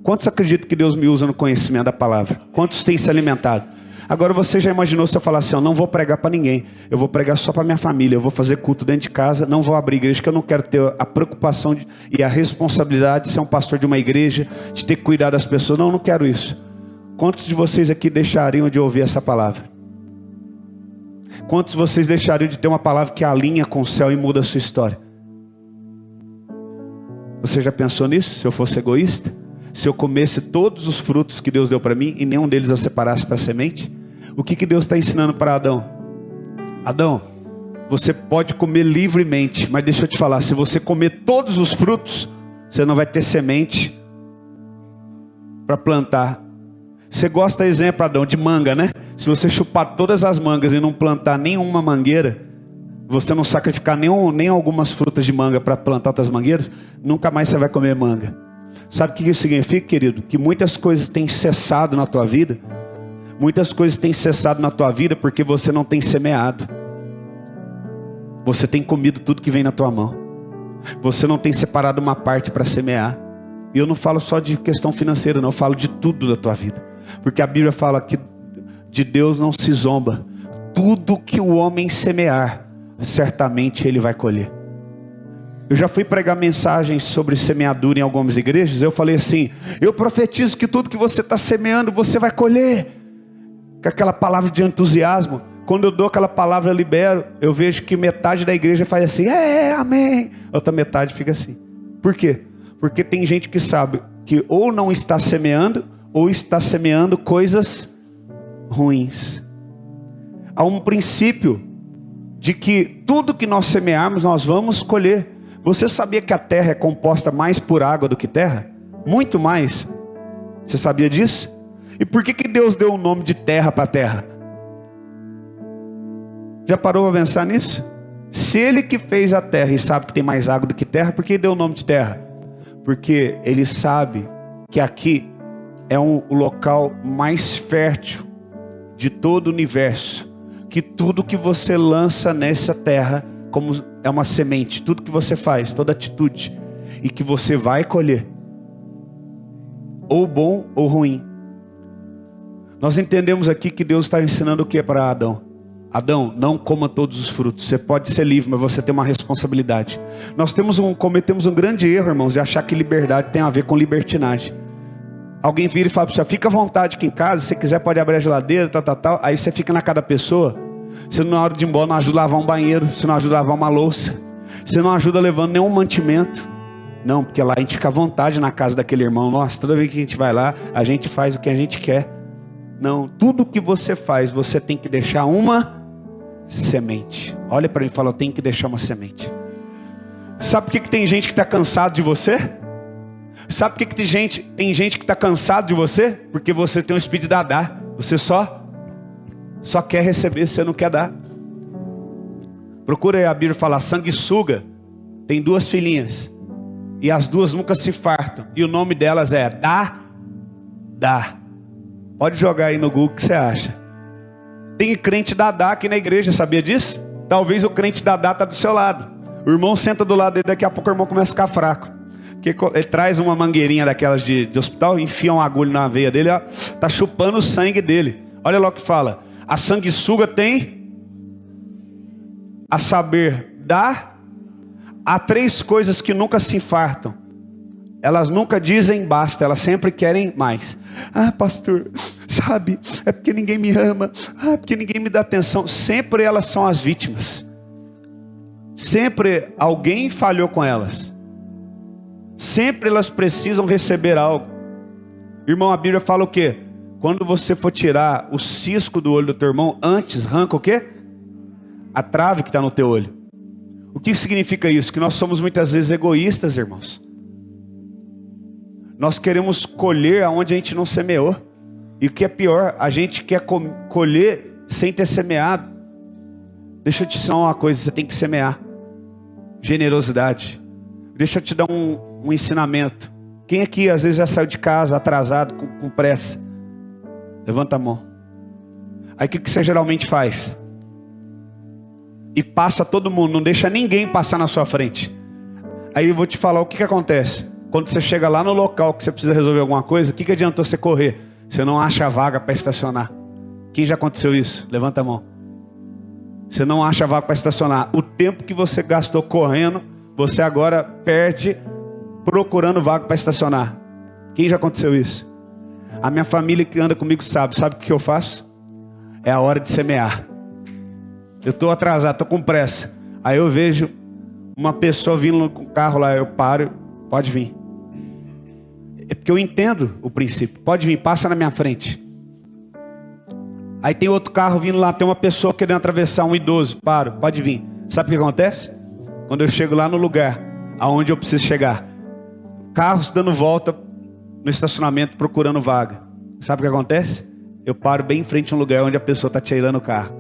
Quantos acreditam que Deus me usa no conhecimento da palavra? Quantos têm se alimentado? Agora você já imaginou se eu falar assim, ó, não vou pregar para ninguém, eu vou pregar só para minha família, eu vou fazer culto dentro de casa, não vou abrir igreja, que eu não quero ter a preocupação e a responsabilidade de ser um pastor de uma igreja, de ter que cuidar das pessoas. Não, não quero isso. Quantos de vocês aqui deixariam de ouvir essa palavra? Quantos de vocês deixariam de ter uma palavra que alinha com o céu e muda a sua história? Você já pensou nisso? Se eu fosse egoísta? Se eu comesse todos os frutos que Deus deu para mim e nenhum deles eu separasse para a semente? O que Deus está ensinando para Adão? Adão, você pode comer livremente, mas deixa eu te falar, se você comer todos os frutos, você não vai ter semente para plantar. Você gosta, exemplo, Adão, de manga, né? Se você chupar todas as mangas e não plantar nenhuma mangueira, você não sacrificar nem algumas frutas de manga para plantar outras mangueiras, nunca mais você vai comer manga. Sabe o que isso significa, querido? Que muitas coisas têm cessado na tua vida. Muitas coisas têm cessado na tua vida porque você não tem semeado. Você tem comido tudo que vem na tua mão. Você não tem separado uma parte para semear. E eu não falo só de questão financeira, não. Eu falo de tudo da tua vida. Porque a Bíblia fala que de Deus não se zomba. Tudo que o homem semear, certamente ele vai colher. Eu já fui pregar mensagens sobre semeadura em algumas igrejas. Eu falei assim, eu profetizo que tudo que você está semeando, você vai colher. Com aquela palavra de entusiasmo. Quando eu dou aquela palavra, eu libero. Eu vejo que metade da igreja faz assim, amém. Outra metade fica assim. Por quê? Porque tem gente que sabe que ou não está semeando, ou está semeando coisas ruins. Há um princípio de que tudo que nós semearmos, nós vamos colher. Você sabia que a terra é composta mais por água do que terra? Muito mais. Você sabia disso? E por que Deus deu o nome de terra para a terra? Já parou para pensar nisso? Se Ele que fez a terra e sabe que tem mais água do que terra, por que deu o nome de terra? Porque Ele sabe que aqui é o local mais fértil de todo o universo. Que tudo que você lança nessa terra, como é uma semente, tudo que você faz, toda atitude, e que você vai colher, ou bom ou ruim. Nós entendemos aqui que Deus está ensinando o que para Adão? Adão, não coma todos os frutos. Você pode ser livre, mas você tem uma responsabilidade. Nós cometemos um grande erro, irmãos, de achar que liberdade tem a ver com libertinagem. Alguém vira e fala para você, fica à vontade aqui em casa, se você quiser pode abrir a geladeira, tal. Aí você fica na casa da pessoa. Você na hora de ir embora não ajuda a lavar um banheiro, você não ajuda a lavar uma louça, você não ajuda levando nenhum mantimento. Não, porque lá a gente fica à vontade na casa daquele irmão. Nossa, toda vez que a gente vai lá, a gente faz o que a gente quer. Não, tudo que você faz, você tem que deixar uma semente. Olha para mim e fala, eu tenho que deixar uma semente. Sabe por que tem gente que está cansado de você? Sabe por que tem gente que está cansado de você? Porque você tem um espírito de dar. Você só quer receber, você não quer dar. Procura aí a Bíblia falar, sanguessuga tem 2 filhinhas. E as 2 nunca se fartam. E o nome delas é dá. Pode jogar aí no Google o que você acha. Tem crente dadá aqui na igreja, sabia disso? Talvez o crente dadá está do seu lado. O irmão senta do lado dele, daqui a pouco o irmão começa a ficar fraco. Porque ele traz uma mangueirinha daquelas de hospital, enfia uma agulha na veia dele, ó, tá chupando o sangue dele. Olha lá o que fala. A sanguessuga tem, a saber, dá. Há 3 coisas que nunca se infartam. Elas nunca dizem basta, elas sempre querem mais. Ah, pastor, sabe, é porque ninguém me ama. Ah, é porque ninguém me dá atenção. Sempre elas são as vítimas. Sempre alguém falhou com elas. Sempre elas precisam receber algo. Irmão, a Bíblia fala o quê? Quando você for tirar o cisco do olho do teu irmão, antes arranca o quê? A trave que está no teu olho. O que significa isso? Que nós somos muitas vezes egoístas, irmãos. Nós queremos colher aonde a gente não semeou. E o que é pior, a gente quer colher sem ter semeado. Deixa eu te ensinar uma coisa, você tem que semear. Generosidade. Deixa eu te dar um ensinamento. Quem aqui às vezes já saiu de casa atrasado, com pressa? Levanta a mão. Aí o que você geralmente faz? E passa todo mundo, não deixa ninguém passar na sua frente. Aí eu vou te falar o que acontece. Quando você chega lá no local que você precisa resolver alguma coisa, o que adiantou você correr? Você não acha vaga para estacionar. Quem já aconteceu isso? Levanta a mão. Você não acha vaga para estacionar. O tempo que você gastou correndo, você agora perde procurando vaga para estacionar. Quem já aconteceu isso? A minha família que anda comigo sabe o que eu faço? É a hora de semear. Eu estou atrasado, estou com pressa. Aí eu vejo uma pessoa vindo com o carro lá, eu paro, pode vir. É porque eu entendo o princípio. Pode vir, passa na minha frente. Aí tem outro carro vindo lá, tem uma pessoa querendo atravessar, um idoso, paro, pode vir. Sabe o que acontece? Quando eu chego lá no lugar aonde eu preciso chegar, carros dando volta no estacionamento procurando vaga. Sabe o que acontece? Eu paro bem em frente a um lugar onde a pessoa está tirando o carro.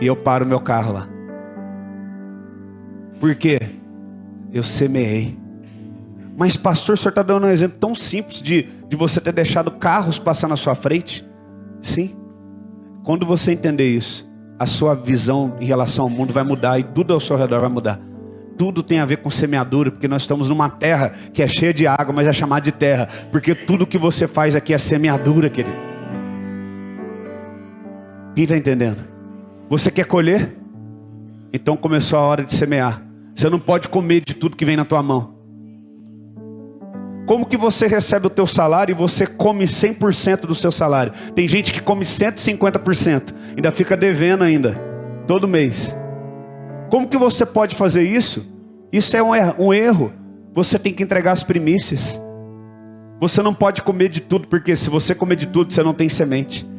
E eu paro o meu carro lá. Por quê? Eu semeei. Mas pastor, o senhor está dando um exemplo tão simples de você ter deixado carros passar na sua frente. Sim. Quando você entender isso, a sua visão em relação ao mundo vai mudar e tudo ao seu redor vai mudar. Tudo tem a ver com semeadura, porque nós estamos numa terra que é cheia de água, mas é chamada de terra, porque tudo que você faz aqui é semeadura, querido. Quem está entendendo? Você quer colher? Então começou a hora de semear. Você não pode comer de tudo que vem na tua mão. Como que você recebe o teu salário e você come 100% do seu salário? Tem gente que come 150%, ainda fica devendo ainda, todo mês. Como que você pode fazer isso? Isso é um erro. Você tem que entregar as primícias. Você não pode comer de tudo, porque se você comer de tudo, você não tem semente.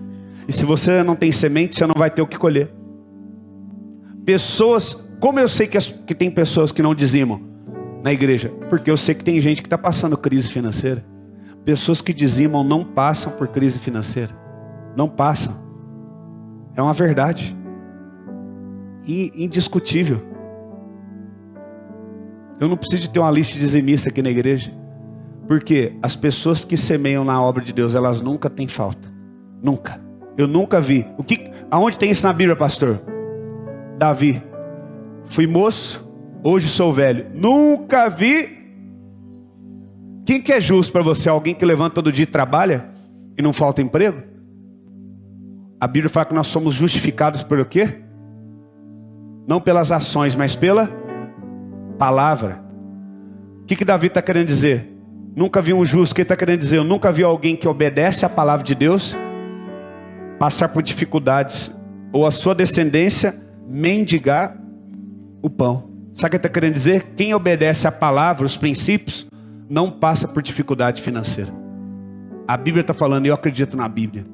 E se você não tem semente, você não vai ter o que colher. Pessoas, como eu sei que tem pessoas que não dizimam na igreja? Porque eu sei que tem gente que está passando crise financeira. Pessoas que dizimam não passam por crise financeira. Não passam. É uma verdade. E indiscutível. Eu não preciso de ter uma lista de dizimistas aqui na igreja. Porque as pessoas que semeiam na obra de Deus, elas nunca têm falta. Nunca. Eu nunca vi. Aonde tem isso na Bíblia, pastor? Davi. Fui moço, hoje sou velho. Nunca vi. Quem que é justo para você? Alguém que levanta todo dia e trabalha e não falta emprego? A Bíblia fala que nós somos justificados pelo quê? Não pelas ações, mas pela palavra. O que Davi está querendo dizer? Nunca vi um justo. O que ele está querendo dizer? Eu nunca vi alguém que obedece à palavra de Deus passar por dificuldades, ou a sua descendência mendigar o pão. Sabe o que ele está querendo dizer? Quem obedece à palavra, os princípios, não passa por dificuldade financeira. A Bíblia está falando, e eu acredito na Bíblia.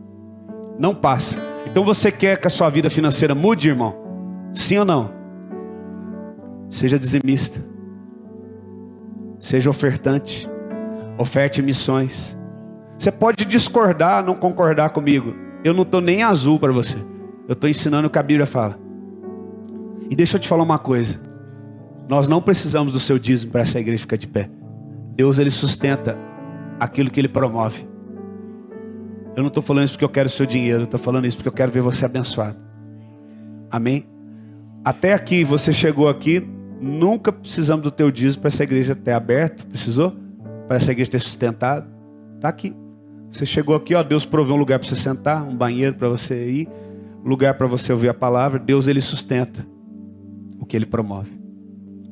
Não passa. Então você quer que a sua vida financeira mude, irmão? Sim ou não? Seja dizimista. Seja ofertante. Oferte missões. Você pode discordar, não concordar comigo. Eu não estou nem azul para você. Eu estou ensinando o que a Bíblia fala. E deixa eu te falar uma coisa. Nós não precisamos do seu dízimo para essa igreja ficar de pé. Deus, Ele sustenta aquilo que Ele promove. Eu não estou falando isso porque eu quero o seu dinheiro. Eu estou falando isso porque eu quero ver você abençoado. Amém? Até aqui, você chegou aqui. Nunca precisamos do teu dízimo para essa igreja ter aberto. Precisou? Para essa igreja ter sustentado. Está aqui. Você chegou aqui, ó, Deus proveu um lugar para você sentar, um banheiro para você ir, lugar para você ouvir a palavra. Deus, Ele sustenta o que Ele promove.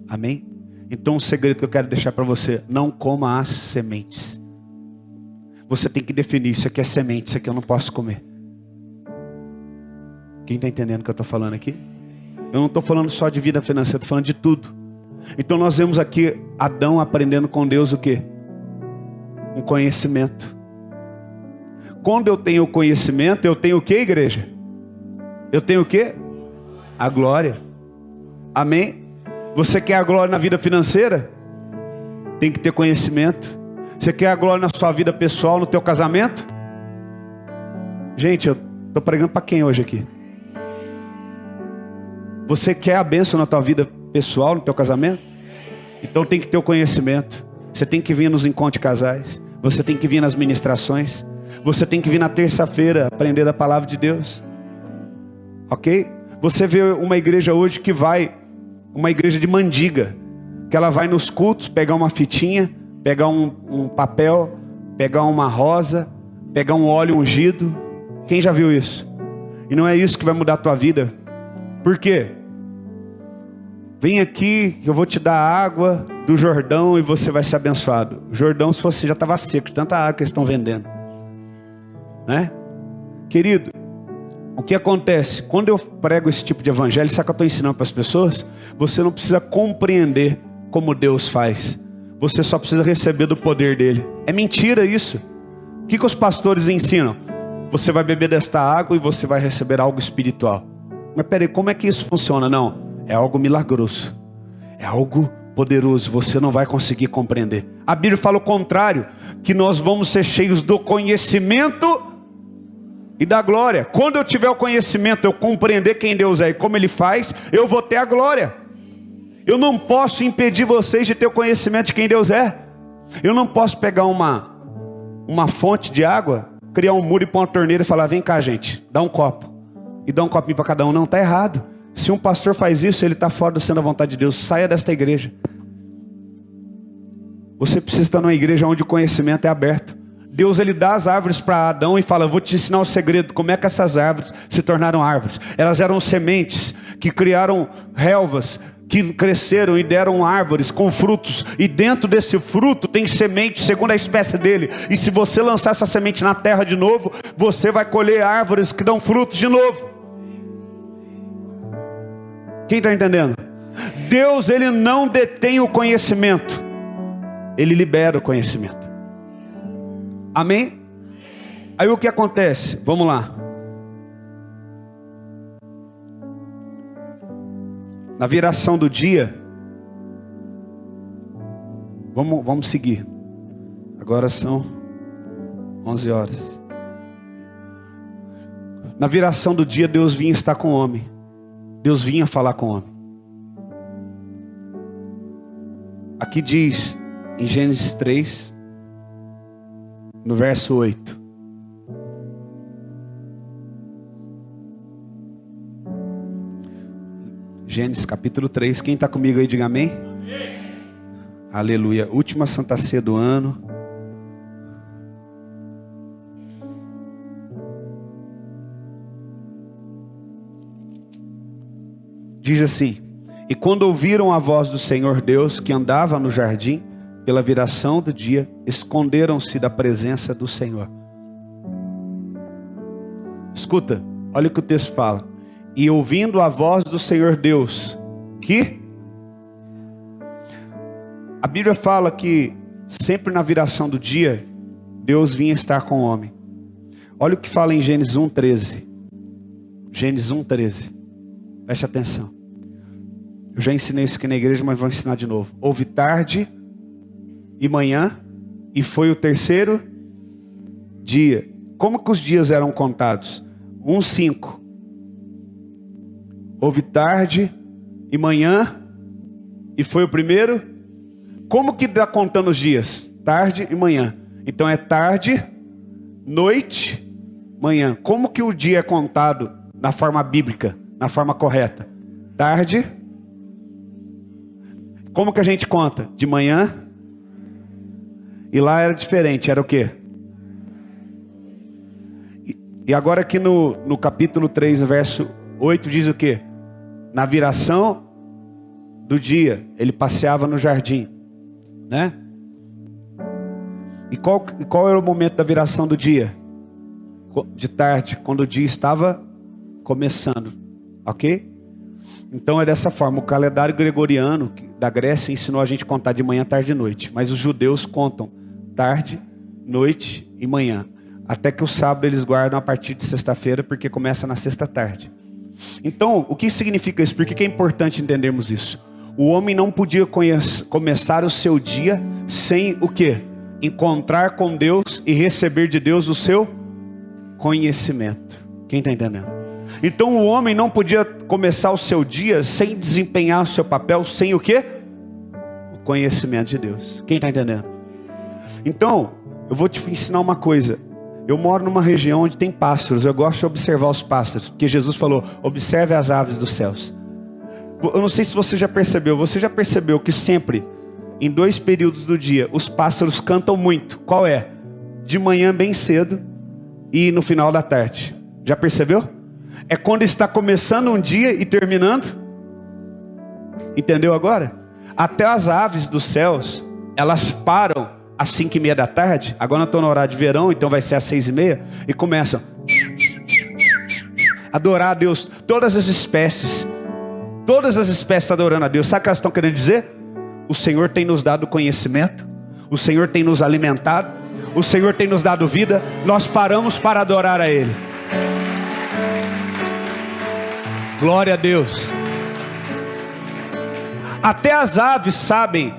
Amém? Então um segredo que eu quero deixar para você: não coma as sementes. Você tem que definir, isso aqui é semente, isso aqui eu não posso comer. Quem está entendendo o que eu estou falando aqui? Eu não estou falando só de vida financeira, estou falando de tudo. Então nós vemos aqui Adão aprendendo com Deus o quê? Um conhecimento. Quando eu tenho conhecimento, eu tenho o que, igreja? Eu tenho o que? A glória. Amém? Você quer a glória na vida financeira? Tem que ter conhecimento. Você quer a glória na sua vida pessoal, no teu casamento? Gente, eu estou pregando para quem hoje aqui? Você quer a bênção na tua vida pessoal, no teu casamento? Então tem que ter o conhecimento. Você tem que vir nos encontros de casais. Você tem que vir nas ministrações. Você tem que vir na terça-feira aprender a palavra de Deus. Ok? Você vê uma igreja hoje que vai, uma igreja de mendiga, que ela vai nos cultos pegar uma fitinha, pegar um papel, pegar uma rosa, pegar um óleo ungido. Quem já viu isso? E não é isso que vai mudar a tua vida. Por quê? Vem aqui, eu vou te dar água do Jordão e você vai ser abençoado. O Jordão, se fosse, já estava seco, de tanta água que eles estão vendendo. Né? Querido, o que acontece? Quando eu prego esse tipo de evangelho, sabe o que eu estou ensinando para as pessoas? Você não precisa compreender como Deus faz. Você só precisa receber do poder dele. É mentira isso. O que os pastores ensinam? Você vai beber desta água e você vai receber algo espiritual. Mas peraí, como é que isso funciona? Não, é algo milagroso. É algo poderoso, você não vai conseguir compreender. A Bíblia fala o contrário, que nós vamos ser cheios do conhecimento e da glória. Quando eu tiver o conhecimento, eu compreender quem Deus é e como Ele faz, eu vou ter a glória. Eu não posso impedir vocês de ter o conhecimento de quem Deus é. Eu não posso pegar uma fonte de água, criar um muro e pôr uma torneira e falar, vem cá gente, dá um copo. E dá um copinho para cada um. Não, está errado. Se um pastor faz isso, ele está fora do centro da vontade de Deus. Saia desta igreja. Você precisa estar numa igreja onde o conhecimento é aberto. Deus, ele dá as árvores para Adão e fala, eu vou te ensinar o segredo, como é que essas árvores se tornaram árvores. Elas eram sementes que criaram relvas, que cresceram e deram árvores com frutos. E dentro desse fruto tem semente segundo a espécie dele. E se você lançar essa semente na terra de novo, você vai colher árvores que dão frutos de novo. Quem está entendendo? Deus, ele não detém o conhecimento. Ele libera o conhecimento. Amém? Aí o que acontece? Vamos lá. Na viração do dia, vamos seguir. Agora são 11 horas. Na viração do dia, Deus vinha estar com o homem. Deus vinha falar com o homem. Aqui diz, em Gênesis 3, no verso 8. Gênesis capítulo 3. Quem está comigo aí, diga amém. Amém. Aleluia. Última Santa Ceia do ano. Diz assim: e quando ouviram a voz do Senhor Deus, que andava no jardim, pela viração do dia, esconderam-se da presença do Senhor. Escuta, olha o que o texto fala. E ouvindo a voz do Senhor Deus, que? A Bíblia fala que sempre na viração do dia, Deus vinha estar com o homem. Olha o que fala em Gênesis 1:13. Gênesis 1:13. Preste atenção. Eu já ensinei isso aqui na igreja, mas vou ensinar de novo. Houve tarde e manhã, e foi o terceiro dia. Como que os dias eram contados? 5. Houve tarde e manhã, e foi o primeiro. Como que dá contando os dias? Tarde e manhã. Então é tarde, noite, manhã. Como que o dia é contado na forma bíblica, na forma correta? Tarde. Como que a gente conta? De manhã. E lá era diferente, era o quê? E agora aqui no capítulo 3, verso 8, diz o quê? Na viração do dia, ele passeava no jardim, né? E qual era o momento da viração do dia? De tarde, quando o dia estava começando, ok? Então é dessa forma. O calendário gregoriano da Grécia ensinou a gente a contar de manhã, tarde e noite. Mas os judeus contam tarde, noite e manhã. Até que o sábado eles guardam a partir de sexta-feira, porque começa na sexta tarde. Então, o que significa isso? Por que é importante entendermos isso? O homem não podia começar o seu dia sem o quê? Encontrar com Deus e receber de Deus o seu conhecimento. Quem está entendendo? Então o homem não podia começar o seu dia sem desempenhar o seu papel, sem o quê? O conhecimento de Deus. Quem está entendendo? Então, eu vou te ensinar uma coisa. Eu moro numa região onde tem pássaros. Eu gosto de observar os pássaros, porque Jesus falou, observe as aves dos céus. Eu não sei se você já percebeu que sempre, em 2 períodos do dia, os pássaros cantam muito. Qual é? De manhã bem cedo e no final da tarde. Já percebeu? É quando está começando um dia e terminando. Entendeu agora? Até as aves dos céus, elas param às 5:30 da tarde. Agora eu estou no horário de verão, então vai ser às 6:30. E começam a adorar a Deus. Todas as espécies adorando a Deus. Sabe o que elas estão querendo dizer? O Senhor tem nos dado conhecimento. O Senhor tem nos alimentado. O Senhor tem nos dado vida. Nós paramos para adorar a Ele. Glória a Deus. Até as aves sabem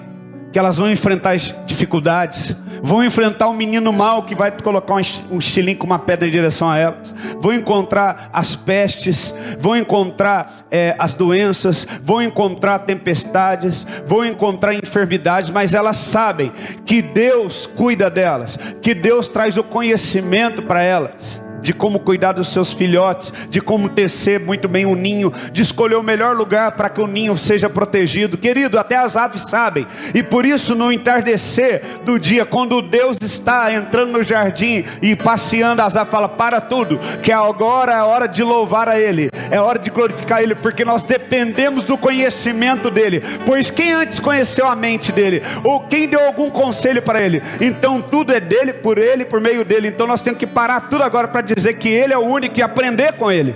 que elas vão enfrentar dificuldades. Vão enfrentar um menino mau que vai colocar um estilingue com uma pedra em direção a elas. Vão encontrar as pestes. Vão encontrar as doenças. Vão encontrar tempestades. Vão encontrar enfermidades. Mas elas sabem que Deus cuida delas. Que Deus traz o conhecimento para elas. De como cuidar dos seus filhotes, de como tecer muito bem um ninho, de escolher o melhor lugar para que o ninho seja protegido. Querido, até as aves sabem. E por isso no entardecer do dia, quando Deus está entrando no jardim e passeando, as aves falam, para tudo, que agora é hora de louvar a Ele, é hora de glorificar Ele, porque nós dependemos do conhecimento dEle. Pois quem antes conheceu a mente dEle? Ou quem deu algum conselho para Ele? Então tudo é dEle, por Ele, por meio dEle. Então nós temos que parar tudo agora para dizer que Ele é o único e aprender com Ele.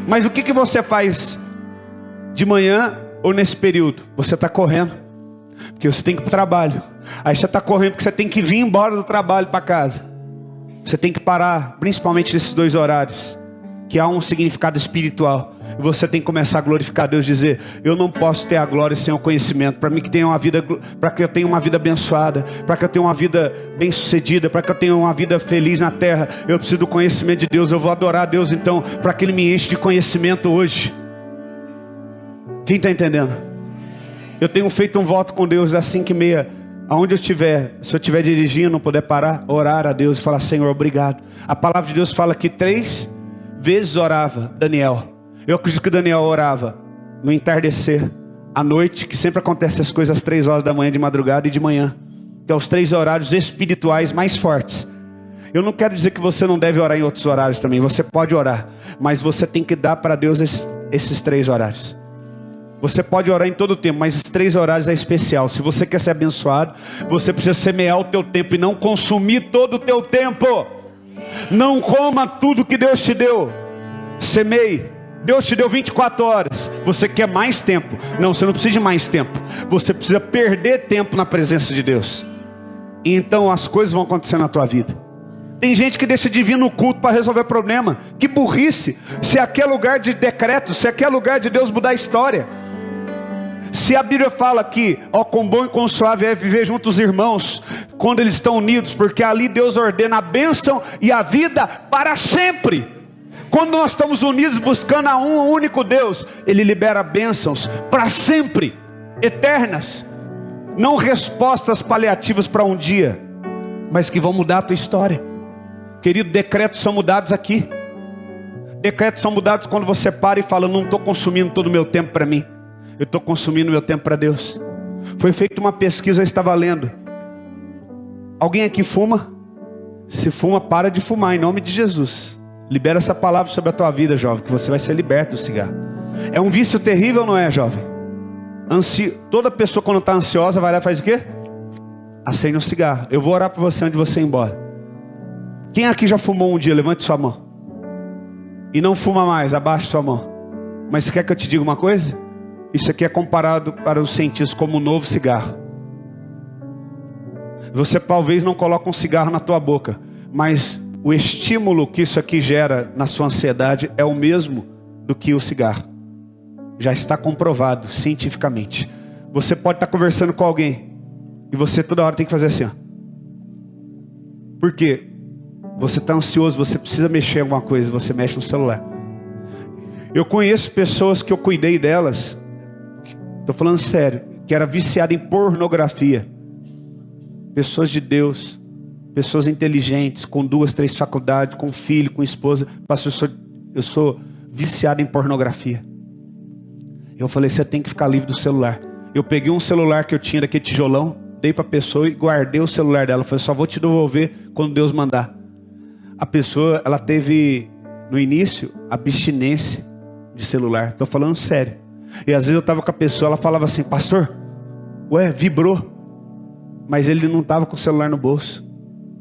Mas o que você faz de manhã ou nesse período? Você está correndo, porque você tem que ir para o trabalho. Aí você está correndo porque você tem que vir embora do trabalho para casa. Você tem que parar, principalmente nesses 2 horários, que há um significado espiritual. E você tem que começar a glorificar a Deus, dizer, eu não posso ter a glória sem o conhecimento. Para mim que tenha uma vida, para que eu tenha uma vida abençoada, para que eu tenha uma vida bem sucedida, para que eu tenha uma vida feliz na terra, eu preciso do conhecimento de Deus. Eu vou adorar a Deus então, para que Ele me enche de conhecimento hoje. Quem está entendendo? Eu tenho feito um voto com Deus às 5:30, aonde eu estiver. Se eu estiver dirigindo, não puder parar, orar a Deus e falar, Senhor, obrigado. A palavra de Deus fala que 3 vezes orava Daniel. Eu acredito que Daniel orava no entardecer, à noite, que sempre acontece as coisas às 3 horas da manhã, de madrugada e de manhã, que é os 3 horários espirituais mais fortes. Eu não quero dizer que você não deve orar em outros horários também, você pode orar, mas você tem que dar para Deus esses 3 horários. Você pode orar em todo o tempo, mas esses 3 horários é especial. Se você quer ser abençoado, você precisa semear o teu tempo e não consumir todo o teu tempo. Não coma tudo que Deus te deu. Semeie. Deus te deu 24 horas. Você quer mais tempo? Não, você não precisa de mais tempo. Você precisa perder tempo na presença de Deus. E então as coisas vão acontecer na tua vida. Tem gente que deixa de vir no culto para resolver problema. Que burrice. Se aqui é lugar de decreto, se aqui é lugar de Deus mudar a história. Se a Bíblia fala que com bom e com suave é viver juntos os irmãos, quando eles estão unidos, porque ali Deus ordena a bênção e a vida para sempre. Quando nós estamos unidos buscando a um único Deus, Ele libera bênçãos para sempre, eternas. Não respostas paliativas para um dia, mas que vão mudar a tua história. Querido, decretos são mudados aqui. Decretos são mudados quando você para e fala, não estou consumindo todo o meu tempo para mim. Eu estou consumindo meu tempo para Deus. Foi feita uma pesquisa, eu estava lendo. Alguém aqui fuma? Se fuma, para de fumar, em nome de Jesus. Libera essa palavra sobre a tua vida, jovem, que você vai ser liberto do cigarro. É um vício terrível, não é, jovem? Toda pessoa quando está ansiosa vai lá e faz o quê? Acende um cigarro. Eu vou orar por você antes de você ir embora. Quem aqui já fumou um dia? Levante sua mão. E não fuma mais, abaixe sua mão. Mas você quer que eu te diga uma coisa? Isso aqui é comparado para os cientistas como um novo cigarro. Você talvez não coloque um cigarro na tua boca, mas o estímulo que isso aqui gera na sua ansiedade é o mesmo do que o cigarro. Já está comprovado cientificamente. Você pode estar conversando com alguém e você toda hora tem que fazer assim, ó. Por quê? Você está ansioso, você precisa mexer em alguma coisa, você mexe no celular. Eu conheço pessoas que eu cuidei delas, estou falando sério, que era viciada em pornografia. Pessoas de Deus, pessoas inteligentes, com 2, 3 faculdades, com filho, com esposa. Pastor, eu sou viciado em pornografia. Eu falei, você tem que ficar livre do celular. Eu peguei um celular que eu tinha daquele tijolão, dei para a pessoa e guardei o celular dela. Eu falei, só vou te devolver quando Deus mandar. A pessoa, ela teve, no início, abstinência de celular. Estou falando sério. E às vezes eu estava com a pessoa, ela falava assim, pastor, ué, vibrou. Mas ele não estava com o celular no bolso.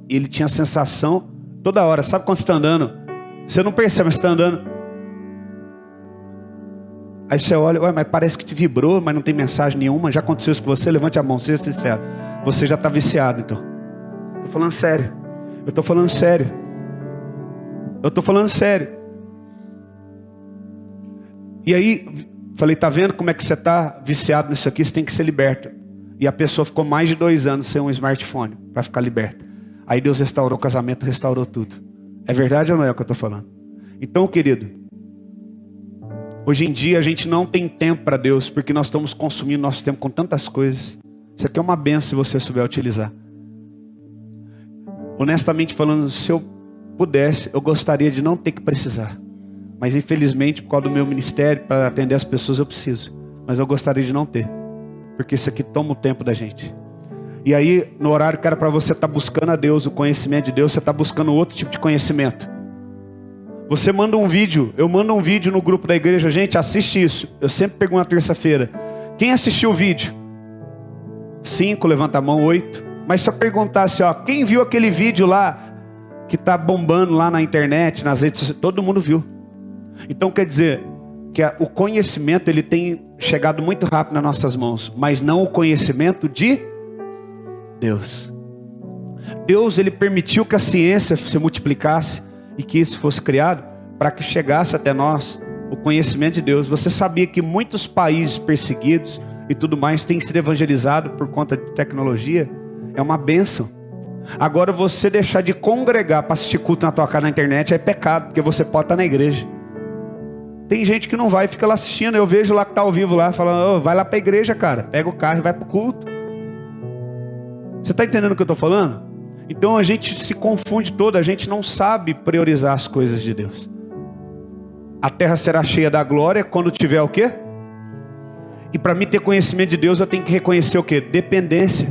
Ele tinha a sensação, toda hora, sabe quando você está andando? Você não percebe, mas você está andando. Aí você olha, ué, mas parece que te vibrou, mas não tem mensagem nenhuma. Já aconteceu isso com você? Levante a mão, seja sincero. Você já está viciado, então. Estou falando sério. Eu estou falando sério. Eu estou falando sério. E aí, falei, tá vendo como é que você está viciado nisso aqui? Você tem que ser liberto. E a pessoa ficou mais de 2 anos sem um smartphone, para ficar liberta. Aí Deus restaurou o casamento, restaurou tudo. É verdade ou não é o que eu estou falando? Então, querido, hoje em dia a gente não tem tempo para Deus, porque nós estamos consumindo nosso tempo com tantas coisas. Isso aqui é uma benção se você souber utilizar. Honestamente falando, se eu pudesse, eu gostaria de não ter que precisar. Mas infelizmente, por causa do meu ministério, para atender as pessoas, eu preciso. Mas eu gostaria de não ter. Porque isso aqui toma o tempo da gente. E aí, no horário que era para você estar buscando a Deus, o conhecimento de Deus, você está buscando outro tipo de conhecimento. Você manda um vídeo, eu mando um vídeo no grupo da igreja, gente, assiste isso. Eu sempre pergunto na terça-feira, quem assistiu o vídeo? 5, levanta a mão, 8. Mas se eu perguntasse, ó, quem viu aquele vídeo lá, que está bombando lá na internet, nas redes sociais, todo mundo viu. Então quer dizer, que o conhecimento, ele tem chegado muito rápido nas nossas mãos, mas não o conhecimento de Deus. Deus, ele permitiu que a ciência se multiplicasse, e que isso fosse criado para que chegasse até nós o conhecimento de Deus. Você sabia que muitos países perseguidos e tudo mais têm sido evangelizados por conta de tecnologia? É uma bênção. Agora você deixar de congregar para assistir culto na tua casa na internet é pecado, porque você pode estar na igreja. Tem gente que não vai e fica lá assistindo. Eu vejo lá que está ao vivo lá, falando, oh, vai lá para a igreja, cara. Pega o carro e vai para o culto. Você está entendendo o que eu estou falando? Então a gente se confunde todo, a gente não sabe priorizar as coisas de Deus. A terra será cheia da glória quando tiver o quê? E para mim ter conhecimento de Deus eu tenho que reconhecer o quê? Dependência.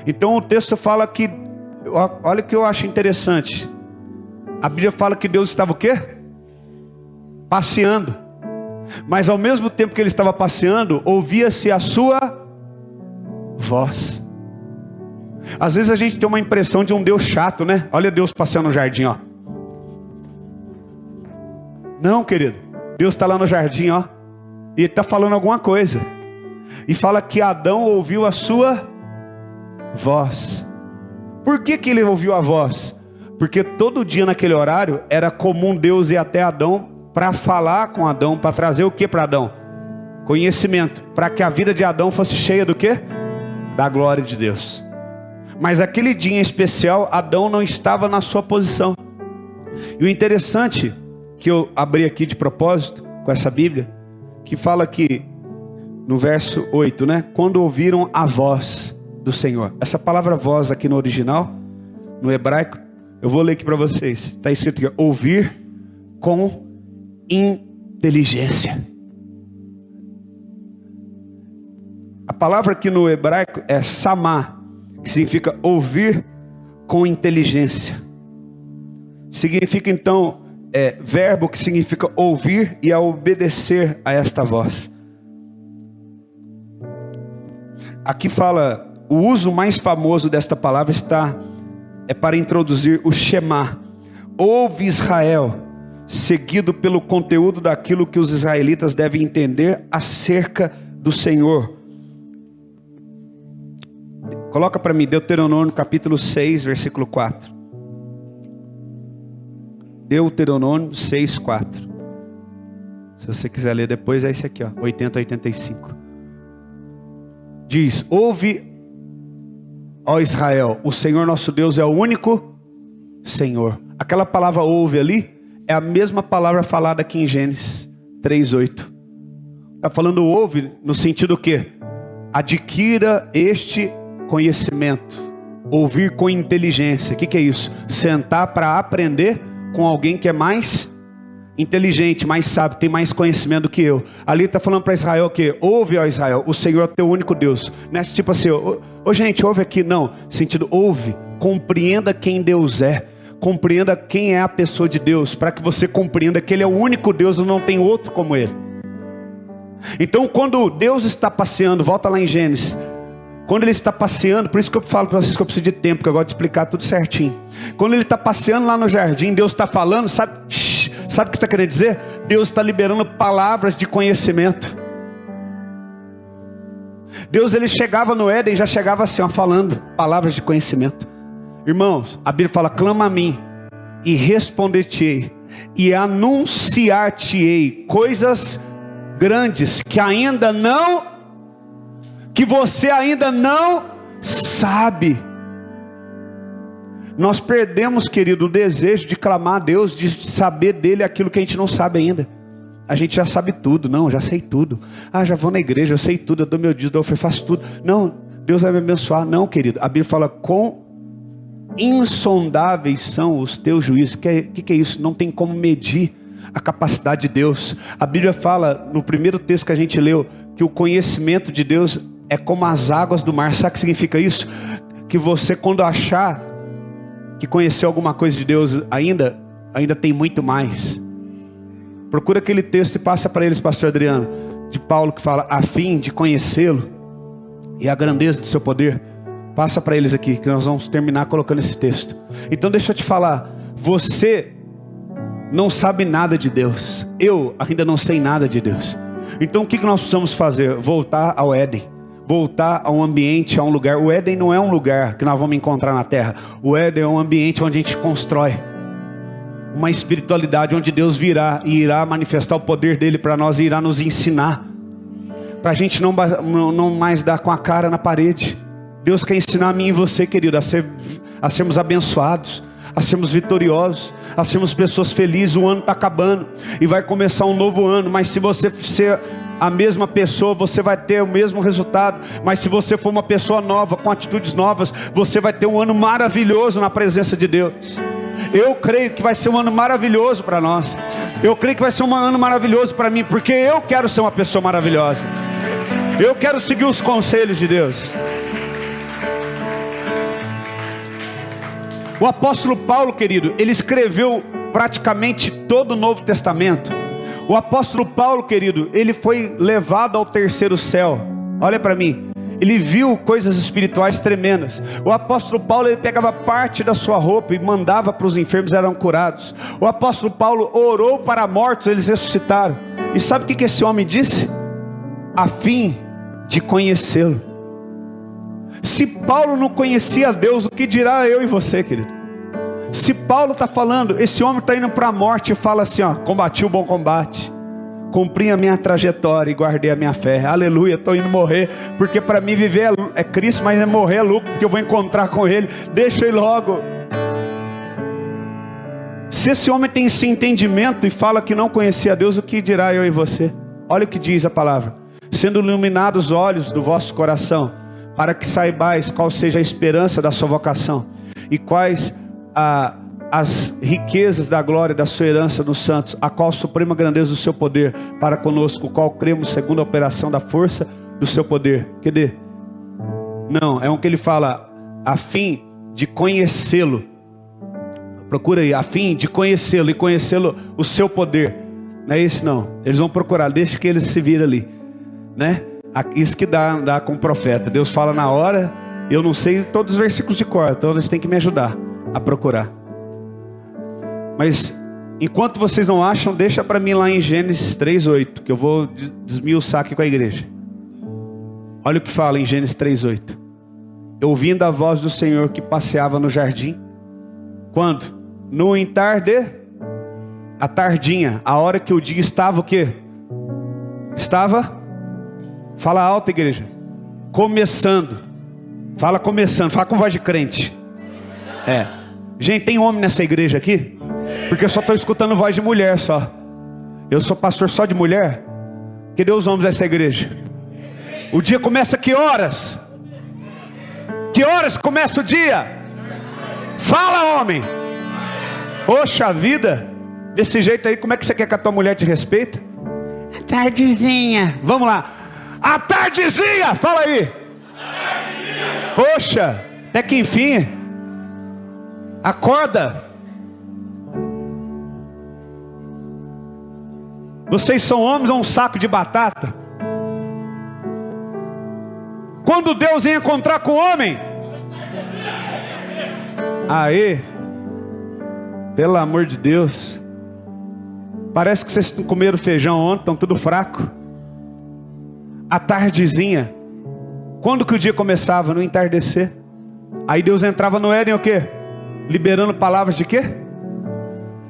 Então o texto fala que, olha o que eu acho interessante. A Bíblia fala que Deus estava o quê? Passeando. Mas ao mesmo tempo que ele estava passeando, ouvia-se a sua voz. Às vezes a gente tem uma impressão de um Deus chato, né? Olha Deus passeando no jardim, ó. Não, querido. Deus está lá no jardim, ó. E ele está falando alguma coisa. E fala que Adão ouviu a sua voz. Por que ele ouviu a voz? Porque todo dia naquele horário era comum Deus ir até Adão para falar com Adão, para trazer o que para Adão? Conhecimento. Para que a vida de Adão fosse cheia do quê? Da glória de Deus. Mas aquele dia em especial, Adão não estava na sua posição. E o interessante, que eu abri aqui de propósito, com essa Bíblia, que fala que, no verso 8, né? Quando ouviram a voz do Senhor. Essa palavra voz aqui no original, no hebraico, eu vou ler aqui para vocês. Está escrito aqui, ouvir com inteligência. A palavra aqui no hebraico é samá, que significa ouvir com inteligência. Significa então, verbo que significa ouvir e a obedecer a esta voz. Aqui fala, o uso mais famoso desta palavra é para introduzir o Shema. Ouve Israel, seguido pelo conteúdo daquilo que os israelitas devem entender acerca do Senhor. Coloca para mim Deuteronômio capítulo 6, versículo 4. Deuteronômio 6, 4. Se você quiser ler depois, é esse aqui, ó, 80 a 85. Diz, ouve, ó Israel, o Senhor nosso Deus é o único Senhor. Aquela palavra ouve ali, é a mesma palavra falada aqui em Gênesis 3, 8. Está falando ouve no sentido o quê? adquira este conhecimento. Ouvir com inteligência. O que é isso? Sentar para aprender com alguém que é mais inteligente, mais sábio, tem mais conhecimento do que eu. Ali está falando para Israel que ouve, ó Israel, o Senhor é teu único Deus. Não é tipo assim, gente, ouve aqui. Não, sentido, ouve, compreenda quem Deus é. Compreenda quem é a pessoa de Deus, para que você compreenda que Ele é o único Deus e não tem outro como Ele. Então quando Deus está passeando, volta lá em Gênesis, quando Ele está passeando, por isso que eu falo para vocês que eu preciso de tempo, que eu gosto de explicar tudo certinho. Quando Ele está passeando lá no jardim, Deus está falando, sabe o que está querendo dizer? Deus está liberando palavras de conhecimento. Deus, Ele chegava no Éden, já chegava assim, ó, falando palavras de conhecimento. Irmãos, a Bíblia fala, clama a mim, e responder-te-ei, e anunciar-te-ei coisas grandes, que você ainda não sabe. Nós perdemos, querido, o desejo de clamar a Deus, de saber dele aquilo que a gente não sabe ainda. A gente já sabe tudo. Não, já sei tudo. Já vou na igreja, eu sei tudo, eu dou meu dízimo, eu faço tudo. Não, Deus vai me abençoar. Não, querido, a Bíblia fala, quão insondáveis são os teus juízos. O que é isso? Não tem como medir a capacidade de Deus. A Bíblia fala, no primeiro texto que a gente leu, que o conhecimento de Deus é como as águas do mar. Sabe o que significa isso? Que você, quando achar que conheceu alguma coisa de Deus, ainda tem muito mais. Procura aquele texto e passa para eles, pastor Adriano, de Paulo, que fala, a fim de conhecê-lo e a grandeza do seu poder. Passa para eles aqui, que nós vamos terminar colocando esse texto. Então deixa eu te falar, você não sabe nada de Deus. Eu ainda não sei nada de Deus. Então o que nós precisamos fazer? Voltar ao Éden. Voltar a um ambiente, a um lugar. O Éden não é um lugar que nós vamos encontrar na terra. O Éden é um ambiente onde a gente constrói uma espiritualidade, onde Deus virá e irá manifestar o poder dele para nós e irá nos ensinar, para a gente não mais dar com a cara na parede. Deus quer ensinar a mim e você, querido, a sermos abençoados, a sermos vitoriosos, a sermos pessoas felizes. O ano está acabando e vai começar um novo ano, mas se você ser a mesma pessoa, você vai ter o mesmo resultado. Mas se você for uma pessoa nova, com atitudes novas, você vai ter um ano maravilhoso na presença de Deus. Eu creio que vai ser um ano maravilhoso para nós. Eu creio que vai ser um ano maravilhoso para mim, porque eu quero ser uma pessoa maravilhosa. Eu quero seguir os conselhos de Deus. O apóstolo Paulo, querido, ele escreveu praticamente todo o Novo Testamento. O apóstolo Paulo, querido, ele foi levado ao terceiro céu. Olha para mim. Ele viu coisas espirituais tremendas. O apóstolo Paulo, ele pegava parte da sua roupa e mandava para os enfermos, eram curados. O apóstolo Paulo orou para mortos, eles ressuscitaram. E sabe o que esse homem disse? A fim de conhecê-lo. Se Paulo não conhecia Deus, o que dirá eu e você, querido? Se Paulo está falando, esse homem está indo para a morte e fala assim, ó, combati o bom combate, cumpri a minha trajetória e guardei a minha fé. Aleluia, estou indo morrer, porque para mim viver é Cristo, mas morrer é lucro, porque eu vou encontrar com Ele. Deixa Ele logo. Se esse homem tem esse entendimento e fala que não conhecia Deus, o que dirá eu e você? Olha o que diz a palavra: sendo iluminados os olhos do vosso coração, para que saibais qual seja a esperança da sua vocação e quais as riquezas da glória da sua herança nos santos, a qual suprema grandeza do seu poder para conosco, o qual cremos segundo a operação da força do seu poder. Cadê? Não, é um que ele fala, a fim de conhecê-lo. Procura aí, a fim de conhecê-lo e conhecê-lo, o seu poder. Não é isso não, eles vão procurar, deixa que eles se viram ali, né? Isso que dá com o profeta. Deus fala na hora. Eu não sei todos os versículos de cor, então eles têm que me ajudar a procurar. Mas enquanto vocês não acham, deixa para mim lá em Gênesis 3:8, que eu vou desmiuçar aqui com a igreja. Olha o que fala em Gênesis 3:8. Ouvindo a voz do Senhor que passeava no jardim. Quando? No entardecer, a tardinha, a hora que o dia estava o quê? Estava... Fala alto, igreja. Começando. Fala começando. Fala com voz de crente. Gente, tem homem nessa igreja aqui? Porque eu só estou escutando voz de mulher só. Eu sou pastor só de mulher? Cadê os homens dessa igreja? O dia começa que horas? Que horas começa o dia? Fala, homem. Poxa vida, desse jeito aí, como é que você quer que a tua mulher te respeite? A tardezinha. Vamos lá. A tardezinha, fala aí. Poxa, até que enfim. Acorda. Vocês são homens ou um saco de batata? Quando Deus ia encontrar com o homem? Aí, pelo amor de Deus. Parece que vocês comeram feijão ontem, estão tudo fraco. A tardezinha. Quando que o dia começava? No entardecer. Aí Deus entrava no Éden o quê? Liberando palavras de quê?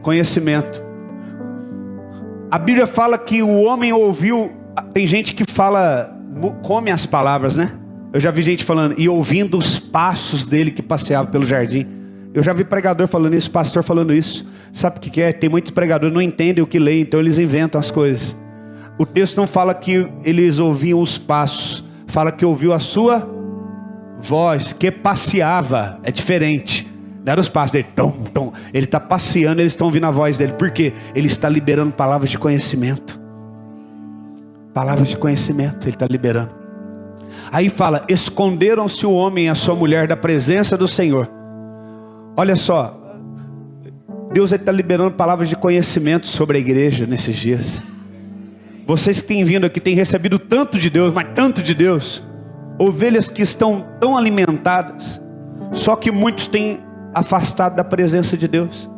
Conhecimento. A Bíblia fala que o homem ouviu. Tem gente que fala, come as palavras, né? Eu já vi gente falando, e ouvindo os passos dele que passeava pelo jardim. Eu já vi pregador falando isso, pastor falando isso. Sabe o que é? Tem muitos pregadores que não entendem o que leem, então eles inventam as coisas. O texto não fala que eles ouviam os passos, fala que ouviu a sua voz, que passeava. É diferente. Não era os passos dele, tom, tom. Ele está passeando, eles estão ouvindo a voz dele. Por quê? Ele está liberando palavras de conhecimento. Palavras de conhecimento, ele está liberando. Aí fala, esconderam-se o homem e a sua mulher da presença do Senhor. Olha só, Deus está liberando palavras de conhecimento sobre a igreja nesses dias. Vocês que têm vindo aqui, têm recebido tanto de Deus, mas tanto de Deus. Ovelhas que estão tão alimentadas, só que muitos têm afastado da presença de Deus.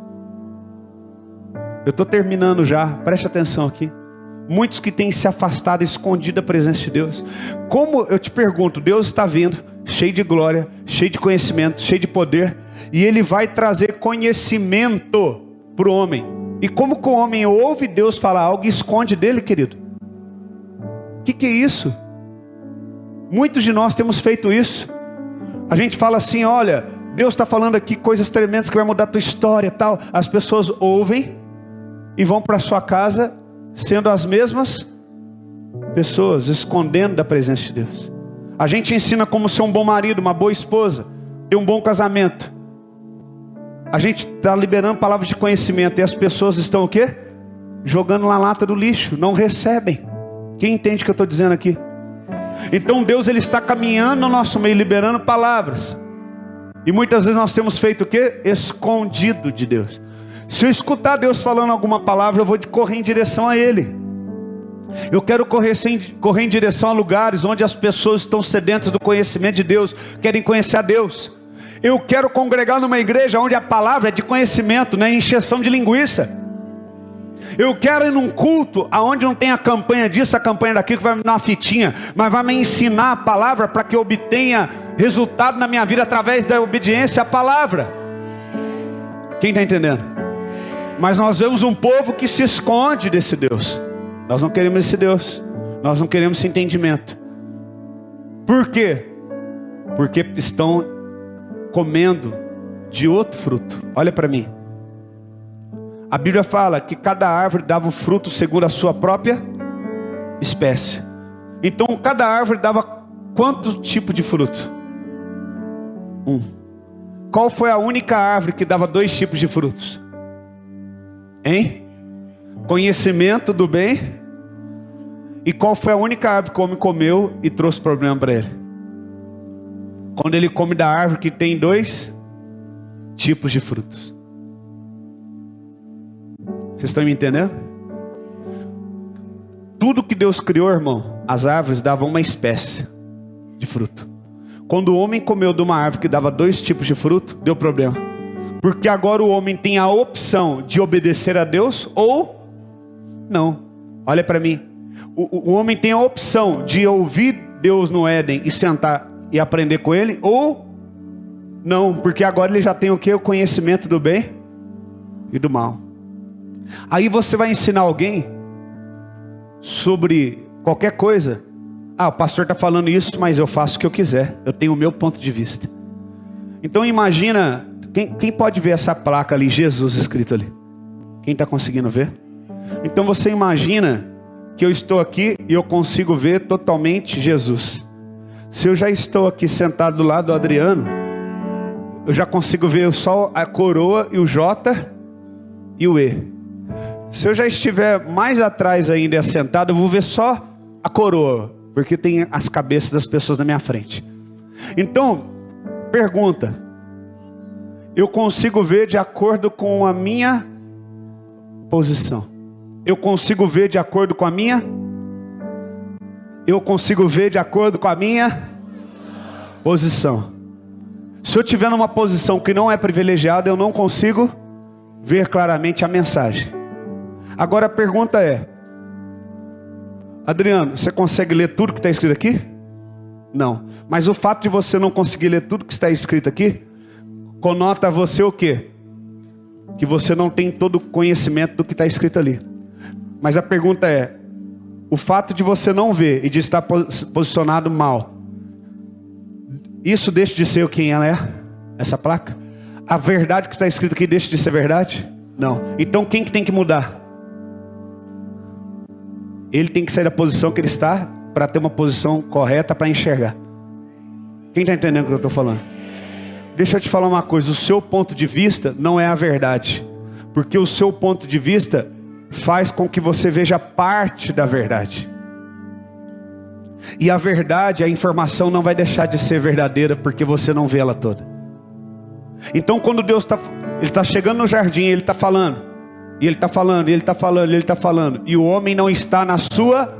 Eu estou terminando já, preste atenção aqui. Muitos que têm se afastado, escondido da presença de Deus. Como, eu te pergunto, Deus está vindo, cheio de glória, cheio de conhecimento, cheio de poder, e Ele vai trazer conhecimento para o homem. E como que o homem ouve Deus falar algo e esconde dele, querido? O que é isso? Muitos de nós temos feito isso. A gente fala assim, olha, Deus está falando aqui coisas tremendas que vai mudar a tua história e tal. As pessoas ouvem e vão para sua casa sendo as mesmas pessoas, escondendo da presença de Deus. A gente ensina como ser um bom marido, uma boa esposa, ter um bom casamento. A gente está liberando palavras de conhecimento e as pessoas estão o quê? Jogando na lata do lixo, não recebem. Quem entende o que eu estou dizendo aqui? Então Deus, Ele está caminhando no nosso meio, liberando palavras. E muitas vezes nós temos feito o quê? Escondido de Deus. Se eu escutar Deus falando alguma palavra, eu vou correr em direção a Ele. Eu quero correr em direção a lugares onde as pessoas estão sedentas do conhecimento de Deus, querem conhecer a Deus. Eu quero congregar numa igreja onde a palavra é de conhecimento, não é encheção de linguiça. Eu quero ir num culto onde não tem a campanha disso, a campanha daquilo, que vai me dar uma fitinha, mas vai me ensinar a palavra para que eu obtenha resultado na minha vida através da obediência à palavra. Quem está entendendo? Mas nós vemos um povo que se esconde desse Deus. Nós não queremos esse Deus. Nós não queremos esse entendimento. Por quê? Porque estão comendo de outro fruto. Olha para mim. A Bíblia fala que cada árvore dava o fruto segundo a sua própria espécie. Então cada árvore dava quanto tipo de fruto? Um. Qual foi a única árvore que dava 2 tipos de frutos? Hein? Conhecimento do bem. E qual foi a única árvore que o homem comeu e trouxe problema para ele? Quando ele come da árvore que tem 2 tipos de frutos. Vocês estão me entendendo? Tudo que Deus criou, irmão, as árvores davam uma espécie de fruto. Quando o homem comeu de uma árvore que dava 2 tipos de fruto, deu problema. Porque agora o homem tem a opção de obedecer a Deus ou não. Olha para mim. O homem tem a opção de ouvir Deus no Éden e sentar e aprender com Ele ou não. Porque agora ele já tem o quê? O conhecimento do bem e do mal. Aí você vai ensinar alguém sobre qualquer coisa. Ah, o pastor está falando isso, mas eu faço o que eu quiser. Eu tenho o meu ponto de vista. Então imagina, quem pode ver essa placa ali, Jesus escrito ali? Quem está conseguindo ver? Então você imagina que eu estou aqui e eu consigo ver totalmente Jesus. Se eu já estou aqui sentado do lado do Adriano, eu já consigo ver só a coroa e o J e o E. Se eu já estiver mais atrás ainda e assentado, eu vou ver só a coroa, porque tem as cabeças das pessoas na minha frente. Então, pergunta: eu consigo ver de acordo com a minha posição? Eu consigo ver de acordo com a minha? Eu consigo ver de acordo com a minha posição. Se eu estiver numa posição que não é privilegiada, eu não consigo ver claramente a mensagem. Agora a pergunta é: Adriano, você consegue ler tudo que está escrito aqui? Não. Mas o fato de você não conseguir ler tudo que está escrito aqui, conota a você o quê? Que você não tem todo o conhecimento do que está escrito ali. Mas a pergunta é: o fato de você não ver e de estar posicionado mal, isso deixa de ser quem ela é? Essa placa? A verdade que está escrita aqui deixa de ser verdade? Não. Então quem que tem que mudar? Ele tem que sair da posição que ele está para ter uma posição correta para enxergar. Quem está entendendo o que eu estou falando? Deixa eu te falar uma coisa: o seu ponto de vista não é a verdade, porque o seu ponto de vista faz com que você veja parte da verdade. E a verdade, a informação não vai deixar de ser verdadeira porque você não vê ela toda. Então quando Deus está chegando no jardim, Ele está falando, e Ele está falando, e Ele está falando, e Ele está falando, e o homem não está na sua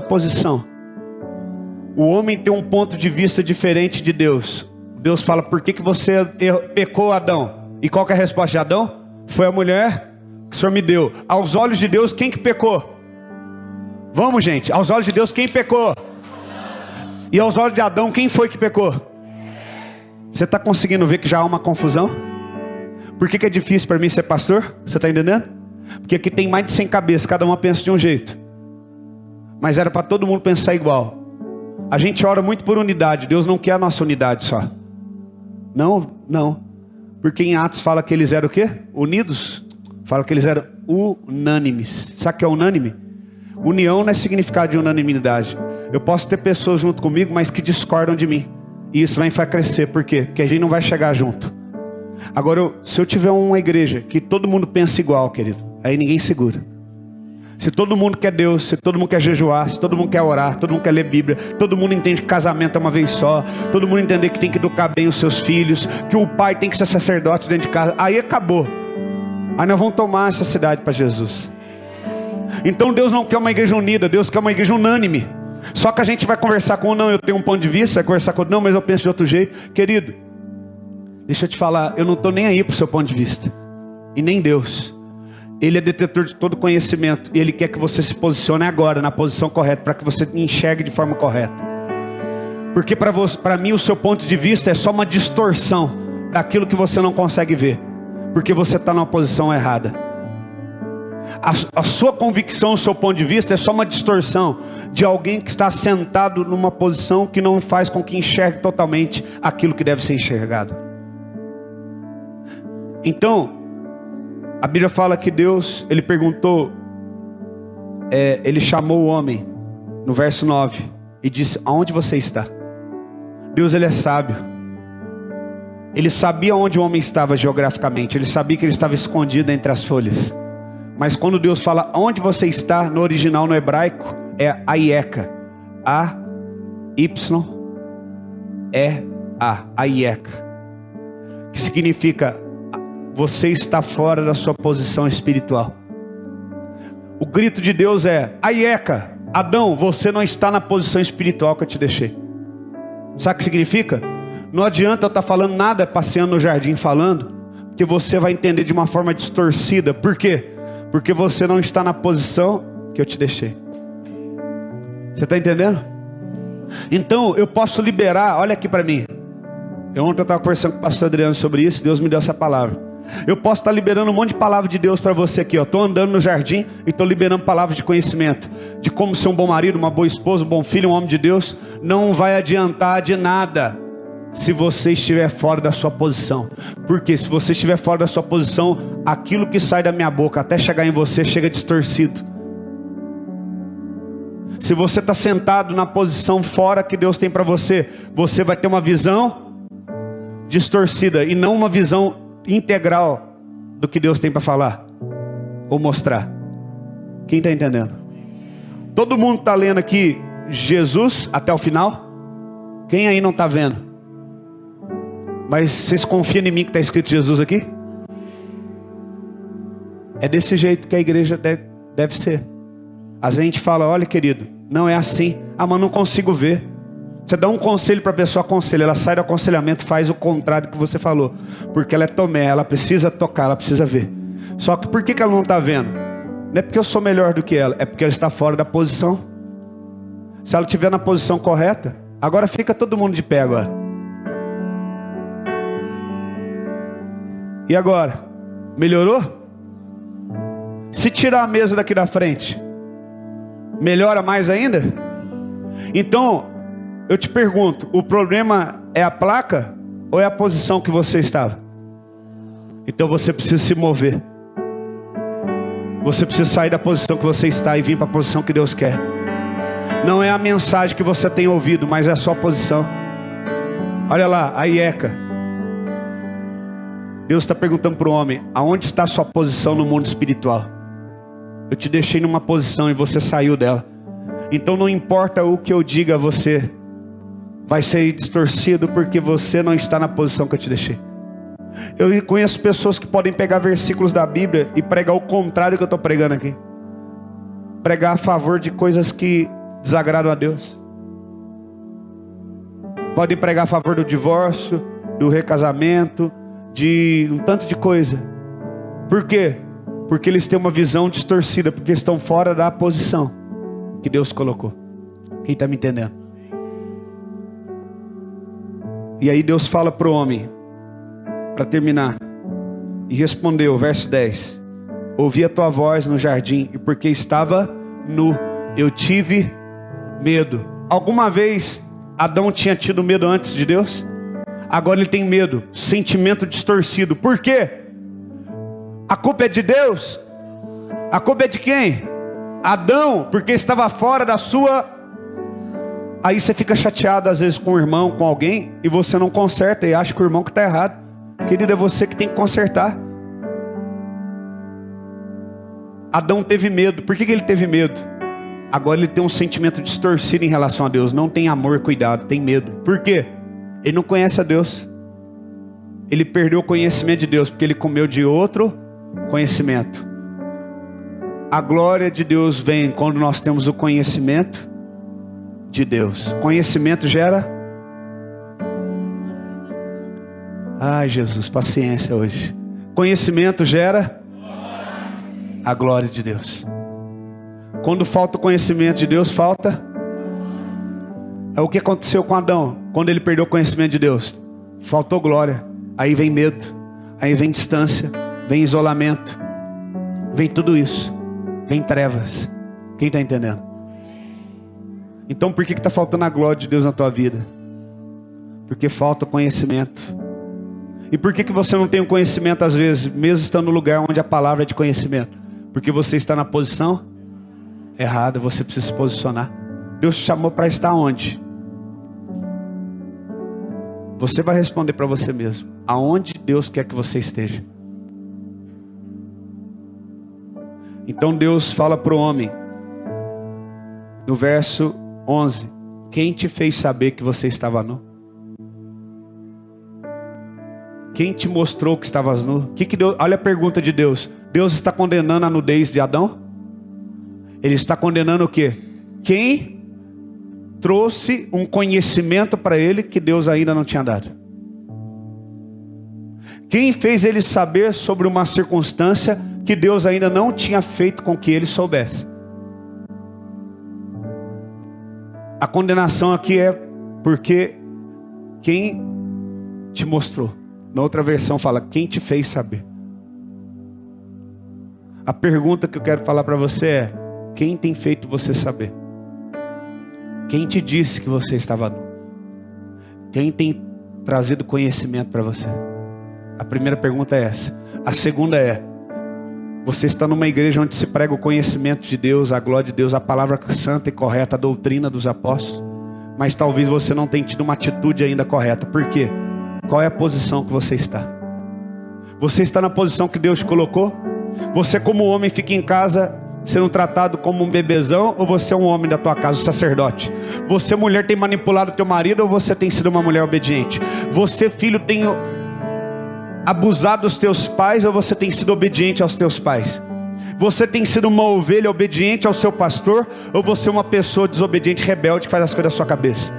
posição. O homem tem um ponto de vista diferente de Deus. Deus fala: por que você pecou, Adão? E qual que é a resposta de Adão? Foi a mulher que o Senhor me deu. Aos olhos de Deus, quem que pecou? Vamos, gente. Aos olhos de Deus, quem pecou? E aos olhos de Adão, quem foi que pecou? Você está conseguindo ver que já há uma confusão? Por que é difícil para mim ser pastor? Você está entendendo? Porque aqui tem mais de 100 cabeças, cada uma pensa de um jeito. Mas era para todo mundo pensar igual. A gente ora muito por unidade. Deus não quer a nossa unidade só. Não. Porque em Atos fala que eles eram o quê? Unidos. Fala que eles eram unânimes. Sabe o que é unânime? União não é significado de unanimidade. Eu posso ter pessoas junto comigo, mas que discordam de mim. E isso vai enfraquecer. Por quê? Porque a gente não vai chegar junto. Agora, se eu tiver uma igreja que todo mundo pensa igual, querido, aí ninguém segura. Se todo mundo quer Deus, se todo mundo quer jejuar, se todo mundo quer orar, todo mundo quer ler Bíblia, todo mundo entende que casamento é uma vez só, todo mundo entende que tem que educar bem os seus filhos, que o pai tem que ser sacerdote dentro de casa, aí acabou. Aí nós vamos tomar essa cidade para Jesus. Então Deus não quer uma igreja unida, Deus quer uma igreja unânime. Só que a gente vai conversar com um: não, eu tenho um ponto de vista, vai conversar com outro: não, mas eu penso de outro jeito. Querido, deixa eu te falar, eu não estou nem aí para o seu ponto de vista. E nem Deus. Ele é detetor de todo conhecimento. E Ele quer que você se posicione agora na posição correta, para que você enxergue de forma correta. Porque para mim o seu ponto de vista é só uma distorção daquilo que você não consegue ver. Porque você está numa posição errada. A sua convicção, o seu ponto de vista é só uma distorção de alguém que está sentado numa posição que não faz com que enxergue totalmente aquilo que deve ser enxergado. Então, a Bíblia fala que Deus, Ele perguntou, Ele chamou o homem, no verso 9, e disse: aonde você está? Deus, Ele é sábio. Ele sabia onde o homem estava geograficamente, Ele sabia que ele estava escondido entre as folhas. Mas quando Deus fala onde você está, no original, no hebraico, é Aieca. A-Y-E-A, Aieca. Que significa: você está fora da sua posição espiritual. O grito de Deus é: Aieca, Adão, você não está na posição espiritual que eu te deixei. Sabe o que significa? Não adianta eu estar falando nada, passeando no jardim falando, porque você vai entender de uma forma distorcida. Por quê? Porque você não está na posição que eu te deixei. Você está entendendo? Então eu posso liberar, olha aqui para mim. Ontem eu estava conversando com o pastor Adriano sobre isso, Deus me deu essa palavra. Eu posso estar liberando um monte de palavra de Deus para você aqui. Estou andando no jardim e estou liberando palavras de conhecimento. De como ser um bom marido, uma boa esposa, um bom filho, um homem de Deus. Não vai adiantar de nada se você estiver fora da sua posição. Porque se você estiver fora da sua posição, aquilo que sai da minha boca até chegar em você chega distorcido. Se você está sentado na posição fora que Deus tem para você, você vai ter uma visão distorcida e não uma visão integral do que Deus tem para falar ou mostrar. Quem está entendendo? Todo mundo está lendo aqui Jesus até o final? Quem aí não está vendo? Mas vocês confiam em mim que está escrito Jesus aqui? É desse jeito que a igreja deve ser. Às vezes a gente fala, olha querido, não é assim. Ah, mas não consigo ver. Você dá um conselho para a pessoa, aconselha, ela sai do aconselhamento, faz o contrário do que você falou. Porque ela é Tomé, ela precisa tocar, ela precisa ver. Só que por que ela não está vendo? Não é porque eu sou melhor do que ela, é porque ela está fora da posição. Se ela estiver na posição correta, agora fica todo mundo de pé agora. E agora? Melhorou? Se tirar a mesa daqui da frente, melhora mais ainda? Então, eu te pergunto, o problema é a placa ou é a posição que você estava? Então você precisa se mover. Você precisa sair da posição que você está e vir para a posição que Deus quer. Não é a mensagem que você tem ouvido, mas é a sua posição. Olha lá, a IECA. Deus está perguntando para o homem, aonde está a sua posição no mundo espiritual? Eu te deixei numa posição e você saiu dela. Então não importa o que eu diga a você, vai ser distorcido porque você não está na posição que eu te deixei. Eu conheço pessoas que podem pegar versículos da Bíblia e pregar o contrário que eu estou pregando aqui. Pregar a favor de coisas que desagradam a Deus. Podem pregar a favor do divórcio, do recasamento, de um tanto de coisa. Por quê? Porque eles têm uma visão distorcida, porque estão fora da posição que Deus colocou. Quem está me entendendo? E aí Deus fala para o homem, para terminar, e respondeu, verso 10: ouvi a tua voz no jardim, e porque estava nu, eu tive medo. Alguma vez Adão tinha tido medo antes de Deus? Agora ele tem medo, sentimento distorcido. Por quê? A culpa é de Deus? A culpa é de quem? Adão, porque estava fora da sua... Aí você fica chateado às vezes com o irmão, com alguém, e você não conserta e acha que o irmão que está errado. Querido, é você que tem que consertar. Adão teve medo. Por que ele teve medo? Agora ele tem um sentimento distorcido em relação a Deus. Não tem amor, cuidado, tem medo. Por quê? Ele não conhece a Deus. Ele perdeu o conhecimento de Deus, porque ele comeu de outro conhecimento. A glória de Deus vem quando nós temos o conhecimento de Deus. Conhecimento gera... Ai, Jesus, paciência hoje. Conhecimento gera a glória de Deus. Quando falta o conhecimento de Deus, falta... É o que aconteceu com Adão, quando ele perdeu o conhecimento de Deus. Faltou glória. Aí vem medo, aí vem distância, vem isolamento, vem tudo isso, vem trevas. Quem está entendendo? Então por que está faltando a glória de Deus na tua vida? Porque falta conhecimento. E por que você não tem o conhecimento às vezes, mesmo estando no lugar onde a palavra é de conhecimento? Porque você está na posição errada, você precisa se posicionar. Deus te chamou para estar onde? Você vai responder para você mesmo. Aonde Deus quer que você esteja. Então Deus fala para o homem, no verso 11: quem te fez saber que você estava nu? Quem te mostrou que estavas nu? Deus, olha a pergunta de Deus. Deus está condenando a nudez de Adão? Ele está condenando o quê? Quem trouxe um conhecimento para ele que Deus ainda não tinha dado? Quem fez ele saber sobre uma circunstância que Deus ainda não tinha feito com que ele soubesse? A condenação aqui é porque quem te mostrou. Na outra versão fala, quem te fez saber. A pergunta que eu quero falar para você é, quem tem feito você saber? Quem te disse que você estava nu? Quem tem trazido conhecimento para você? A primeira pergunta é essa. A segunda é, Você está numa igreja onde se prega o conhecimento de Deus, a glória de Deus, a palavra santa e correta, a doutrina dos apóstolos. Mas talvez você não tenha tido uma atitude ainda correta. Por quê? Qual é a posição que você está? Você está na posição que Deus te colocou? Você como homem fica em casa sendo tratado como um bebezão, ou você é um homem da tua casa, um sacerdote? Você mulher tem manipulado teu marido, ou você tem sido uma mulher obediente? Você filho tem abusado dos teus pais, ou você tem sido obediente aos teus pais? Você tem sido uma ovelha obediente ao seu pastor, ou você é uma pessoa desobediente, rebelde, que faz as coisas da sua cabeça?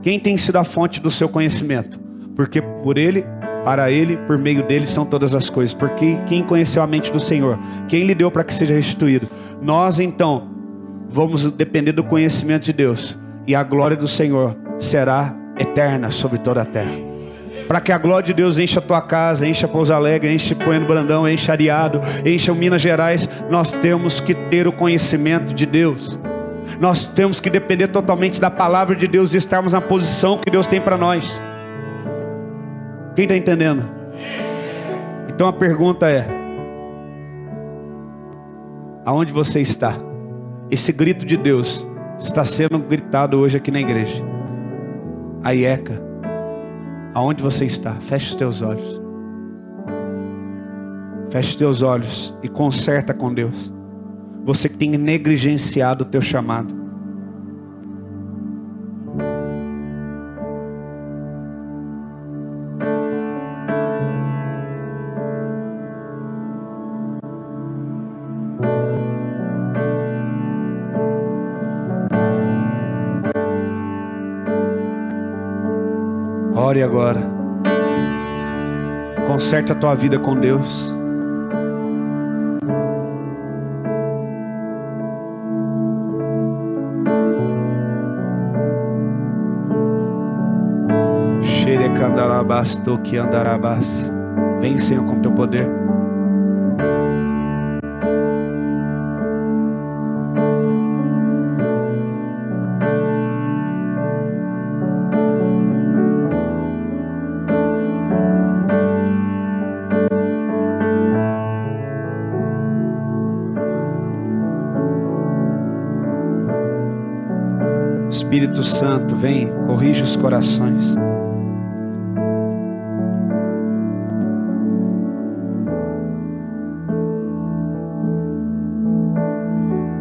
Quem tem sido a fonte do seu conhecimento? Porque por ele, para ele, por meio dele são todas as coisas. Porque quem conheceu a mente do Senhor? Quem lhe deu para que seja restituído? Nós então vamos depender do conhecimento de Deus, e a glória do Senhor será eterna sobre toda a terra. Para que a glória de Deus encha a tua casa, encha Pouso Alegre, encha Poento Brandão, encha Areado, encha Minas Gerais, nós temos que ter o conhecimento de Deus. Nós temos que depender totalmente da palavra de Deus e estarmos na posição que Deus tem para nós. Quem está entendendo? Então a pergunta é: aonde você está? Esse grito de Deus está sendo gritado hoje aqui na igreja. A IECA, aonde você está? Feche os teus olhos. Feche os teus olhos e conserta com Deus. Você que tem negligenciado o teu chamado. Ore agora. Conserte a tua vida com Deus. Vem, Senhor, com teu poder. Espírito Santo, vem, corrige os corações.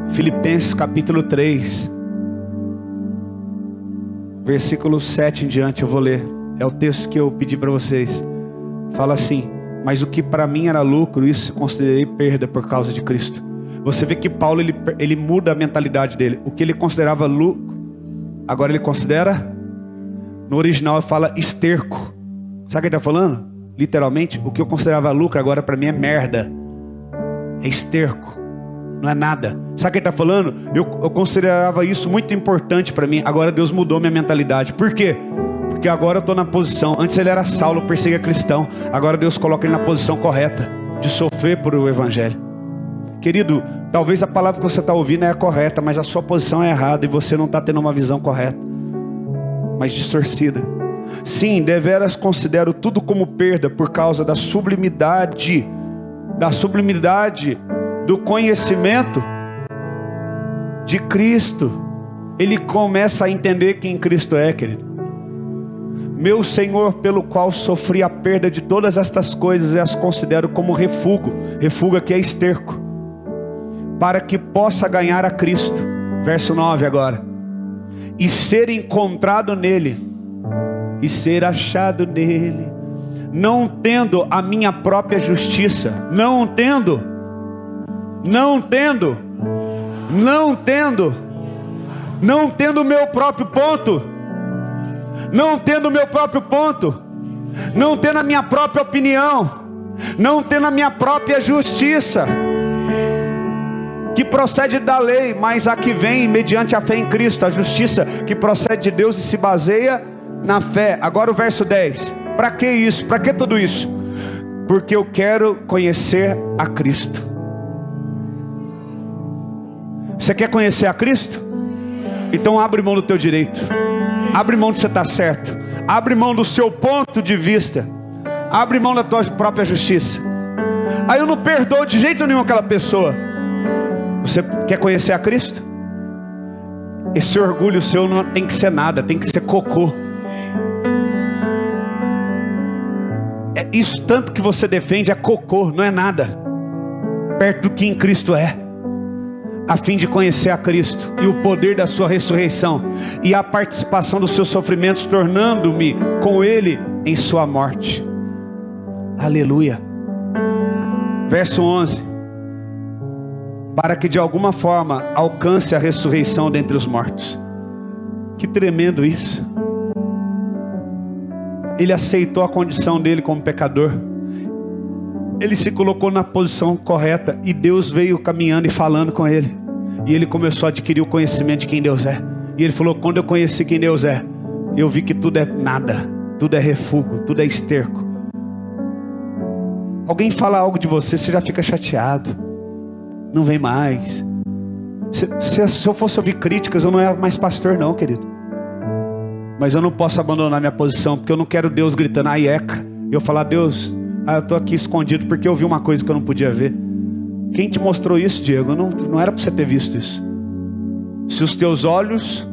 Filipenses capítulo 3, versículo 7 em diante, eu vou ler. É o texto que eu pedi para vocês. Fala assim: mas o que para mim era lucro, isso considerei perda por causa de Cristo. Você vê que Paulo ele muda a mentalidade dele. O que ele considerava lucro, agora ele considera, no original fala esterco. Sabe o que ele está falando? Literalmente, o que eu considerava lucro agora para mim é merda. É esterco, não é nada. Sabe o que ele está falando? Eu considerava isso muito importante para mim. Agora Deus mudou minha mentalidade. Por quê? Porque agora eu estou na posição. Antes ele era Saulo, perseguia cristão. Agora Deus coloca ele na posição correta de sofrer por o evangelho. Querido, talvez a palavra que você está ouvindo é a correta, mas a sua posição é errada e você não está tendo uma visão correta, mas distorcida. Sim, deveras considero tudo como perda por causa da sublimidade do conhecimento de Cristo. Ele começa a entender quem Cristo é, querido. Meu Senhor, pelo qual sofri a perda de todas estas coisas, e as considero como refúgio. Refúgio aqui é esterco, para que possa ganhar a Cristo. Verso 9 agora. E ser encontrado nele, e ser achado nele, não tendo a minha própria justiça, não tendo o meu próprio ponto, não tendo a minha própria opinião, não tendo a minha própria justiça, que procede da lei, mas a que vem mediante a fé em Cristo, a justiça que procede de Deus e se baseia na fé. Agora o verso 10, para que isso? Para que tudo isso? Porque eu quero conhecer a Cristo. Você quer conhecer a Cristo? Então abre mão do teu direito, abre mão de você estar certo, abre mão do seu ponto de vista, Abre mão da tua própria justiça. Aí eu não perdoo de jeito nenhum aquela pessoa. Você quer conhecer a Cristo? Esse orgulho seu não tem que ser nada, tem que ser cocô. Isso tanto que você defende é cocô, não é nada perto do que em Cristo é. A fim de conhecer a Cristo e o poder da sua ressurreição e a participação dos seus sofrimentos, tornando-me com Ele em sua morte. Aleluia. Verso 11. Para que de alguma forma alcance a ressurreição dentre os mortos. Que tremendo isso. Ele aceitou a condição dele como pecador. Ele se colocou na posição correta e Deus veio caminhando e falando com ele. E ele começou a adquirir o conhecimento de quem Deus é. E ele falou: quando eu conheci quem Deus é, eu vi que tudo é nada, tudo é refúgio, tudo é esterco. Alguém fala algo de você, você já fica chateado, não vem mais. Se eu fosse ouvir críticas, eu não era mais pastor não, querido. Mas eu não posso abandonar minha posição, porque eu não quero Deus gritando ai eca. Eu falar: Deus, eu estou aqui escondido porque eu vi uma coisa que eu não podia ver. Quem te mostrou isso, Diego? Não era para você ter visto isso. Se os teus olhos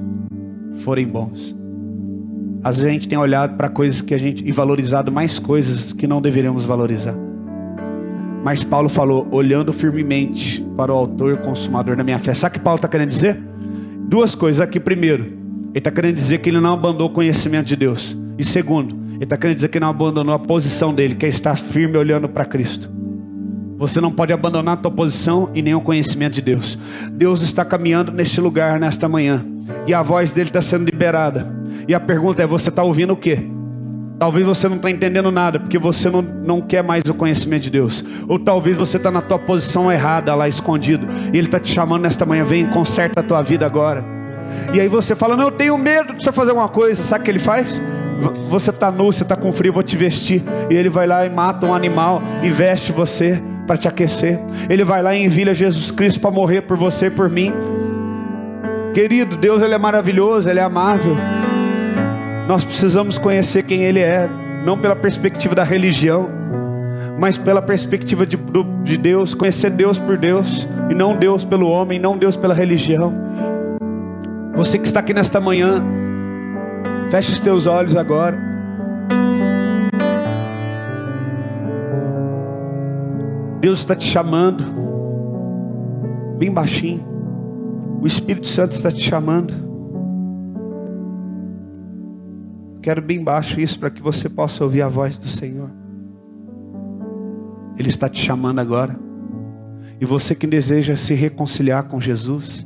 forem bons. Às vezes a gente tem olhado para coisas que e valorizado mais coisas que não deveríamos valorizar. Mas Paulo falou: olhando firmemente para o autor e consumador da minha fé. Sabe o que Paulo está querendo dizer? Duas coisas aqui. Primeiro, ele está querendo dizer que ele não abandonou o conhecimento de Deus. E segundo, ele está querendo dizer que não abandonou a posição dele, que é estar firme olhando para Cristo. Você não pode abandonar a tua posição e nem o conhecimento de Deus. Deus está caminhando neste lugar, nesta manhã. E a voz dele está sendo liberada. E a pergunta é: você está ouvindo o quê? Talvez você não está entendendo nada, porque você não quer mais o conhecimento de Deus. Ou talvez você está na tua posição errada, lá escondido. E Ele está te chamando nesta manhã: vem, conserta a tua vida agora. E aí você fala: não, eu tenho medo de você fazer alguma coisa. Sabe o que Ele faz? Você está nu, você está com frio, eu vou te vestir. E Ele vai lá e mata um animal e veste você para te aquecer. Ele vai lá e envia Jesus Cristo para morrer por você e por mim. Querido, Deus, Ele é maravilhoso, Ele é amável. Nós precisamos conhecer quem Ele é, não pela perspectiva da religião, mas pela perspectiva de Deus. Conhecer Deus por Deus, e não Deus pelo homem, não Deus pela religião. Você que está aqui nesta manhã, feche os teus olhos agora. Deus está te chamando, bem baixinho. O Espírito Santo está te chamando. Quero bem baixo isso para que você possa ouvir a voz do Senhor. Ele está te chamando agora. E você que deseja se reconciliar com Jesus,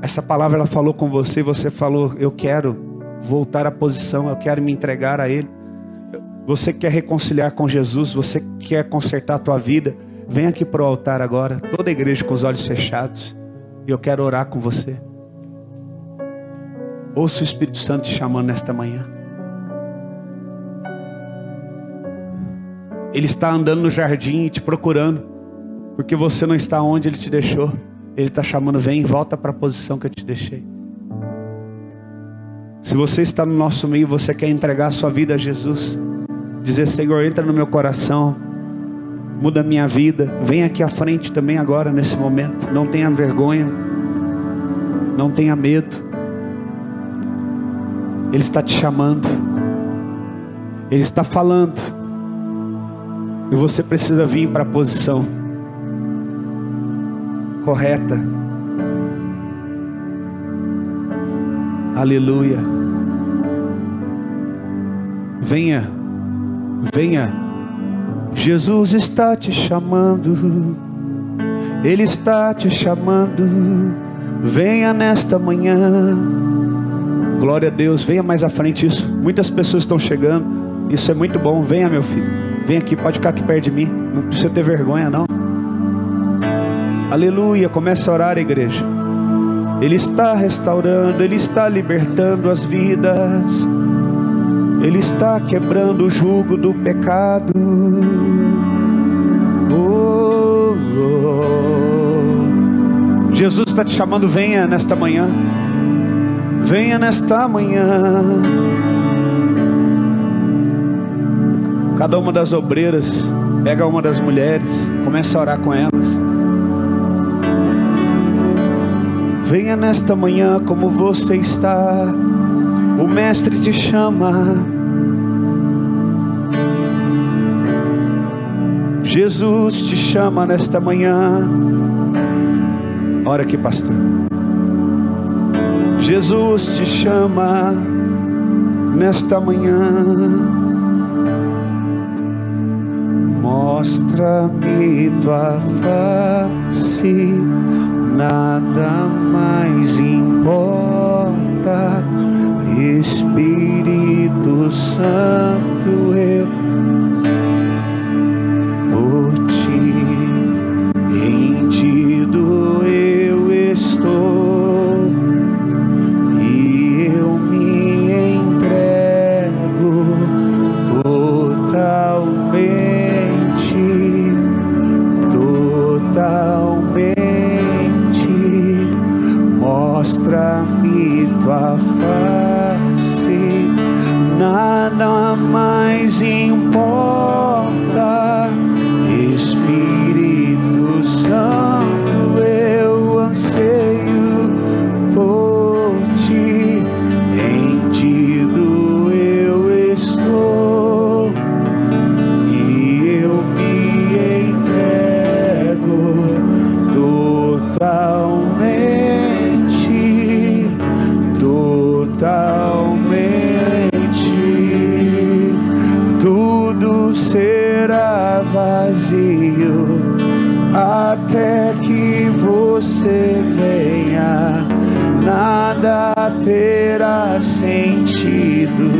essa palavra ela falou com você e você falou: eu quero voltar à posição, eu quero me entregar a Ele. Você quer reconciliar com Jesus, você quer consertar a tua vida, vem aqui para o altar agora, toda a igreja com os olhos fechados, e eu quero orar com você. Ouça o Espírito Santo te chamando nesta manhã. Ele está andando no jardim e te procurando, porque você não está onde Ele te deixou. Ele está chamando: vem, volta para a posição que eu te deixei. Se você está no nosso meio, você quer entregar a sua vida a Jesus, dizer: Senhor, entra no meu coração, muda a minha vida, vem aqui à frente também agora, nesse momento. Não tenha vergonha, não tenha medo. Ele está te chamando, Ele está falando, e você precisa vir para a posição correta. Aleluia. Venha, venha. Jesus está te chamando, Ele está te chamando. Venha nesta manhã. Glória a Deus. Venha mais à frente. Isso, muitas pessoas estão chegando. Isso é muito bom. Venha, meu filho, vem aqui, pode ficar aqui perto de mim. Não precisa ter vergonha não. Aleluia. Comece a orar, igreja. Ele está restaurando, Ele está libertando as vidas, Ele está quebrando o jugo do pecado. Oh, oh. Jesus está te chamando: venha nesta manhã. Venha nesta manhã. Cada uma das obreiras, pega uma das mulheres, começa a orar com elas. Venha nesta manhã como você está, o Mestre te chama. Jesus te chama nesta manhã. Ora aqui, pastor. Jesus te chama nesta manhã. Mostra-me tua face, nada mais importa. Espírito Santo, eu por ti rendido eu estou, e eu me entrego totalmente, totalmente. Mostra-me tua face, nada mais importa. Espírito Santo, eu anseio por ti, rendido eu estou, e eu me entrego totalmente, totalmente. Tudo será vazio até que você venha, nada terá sentido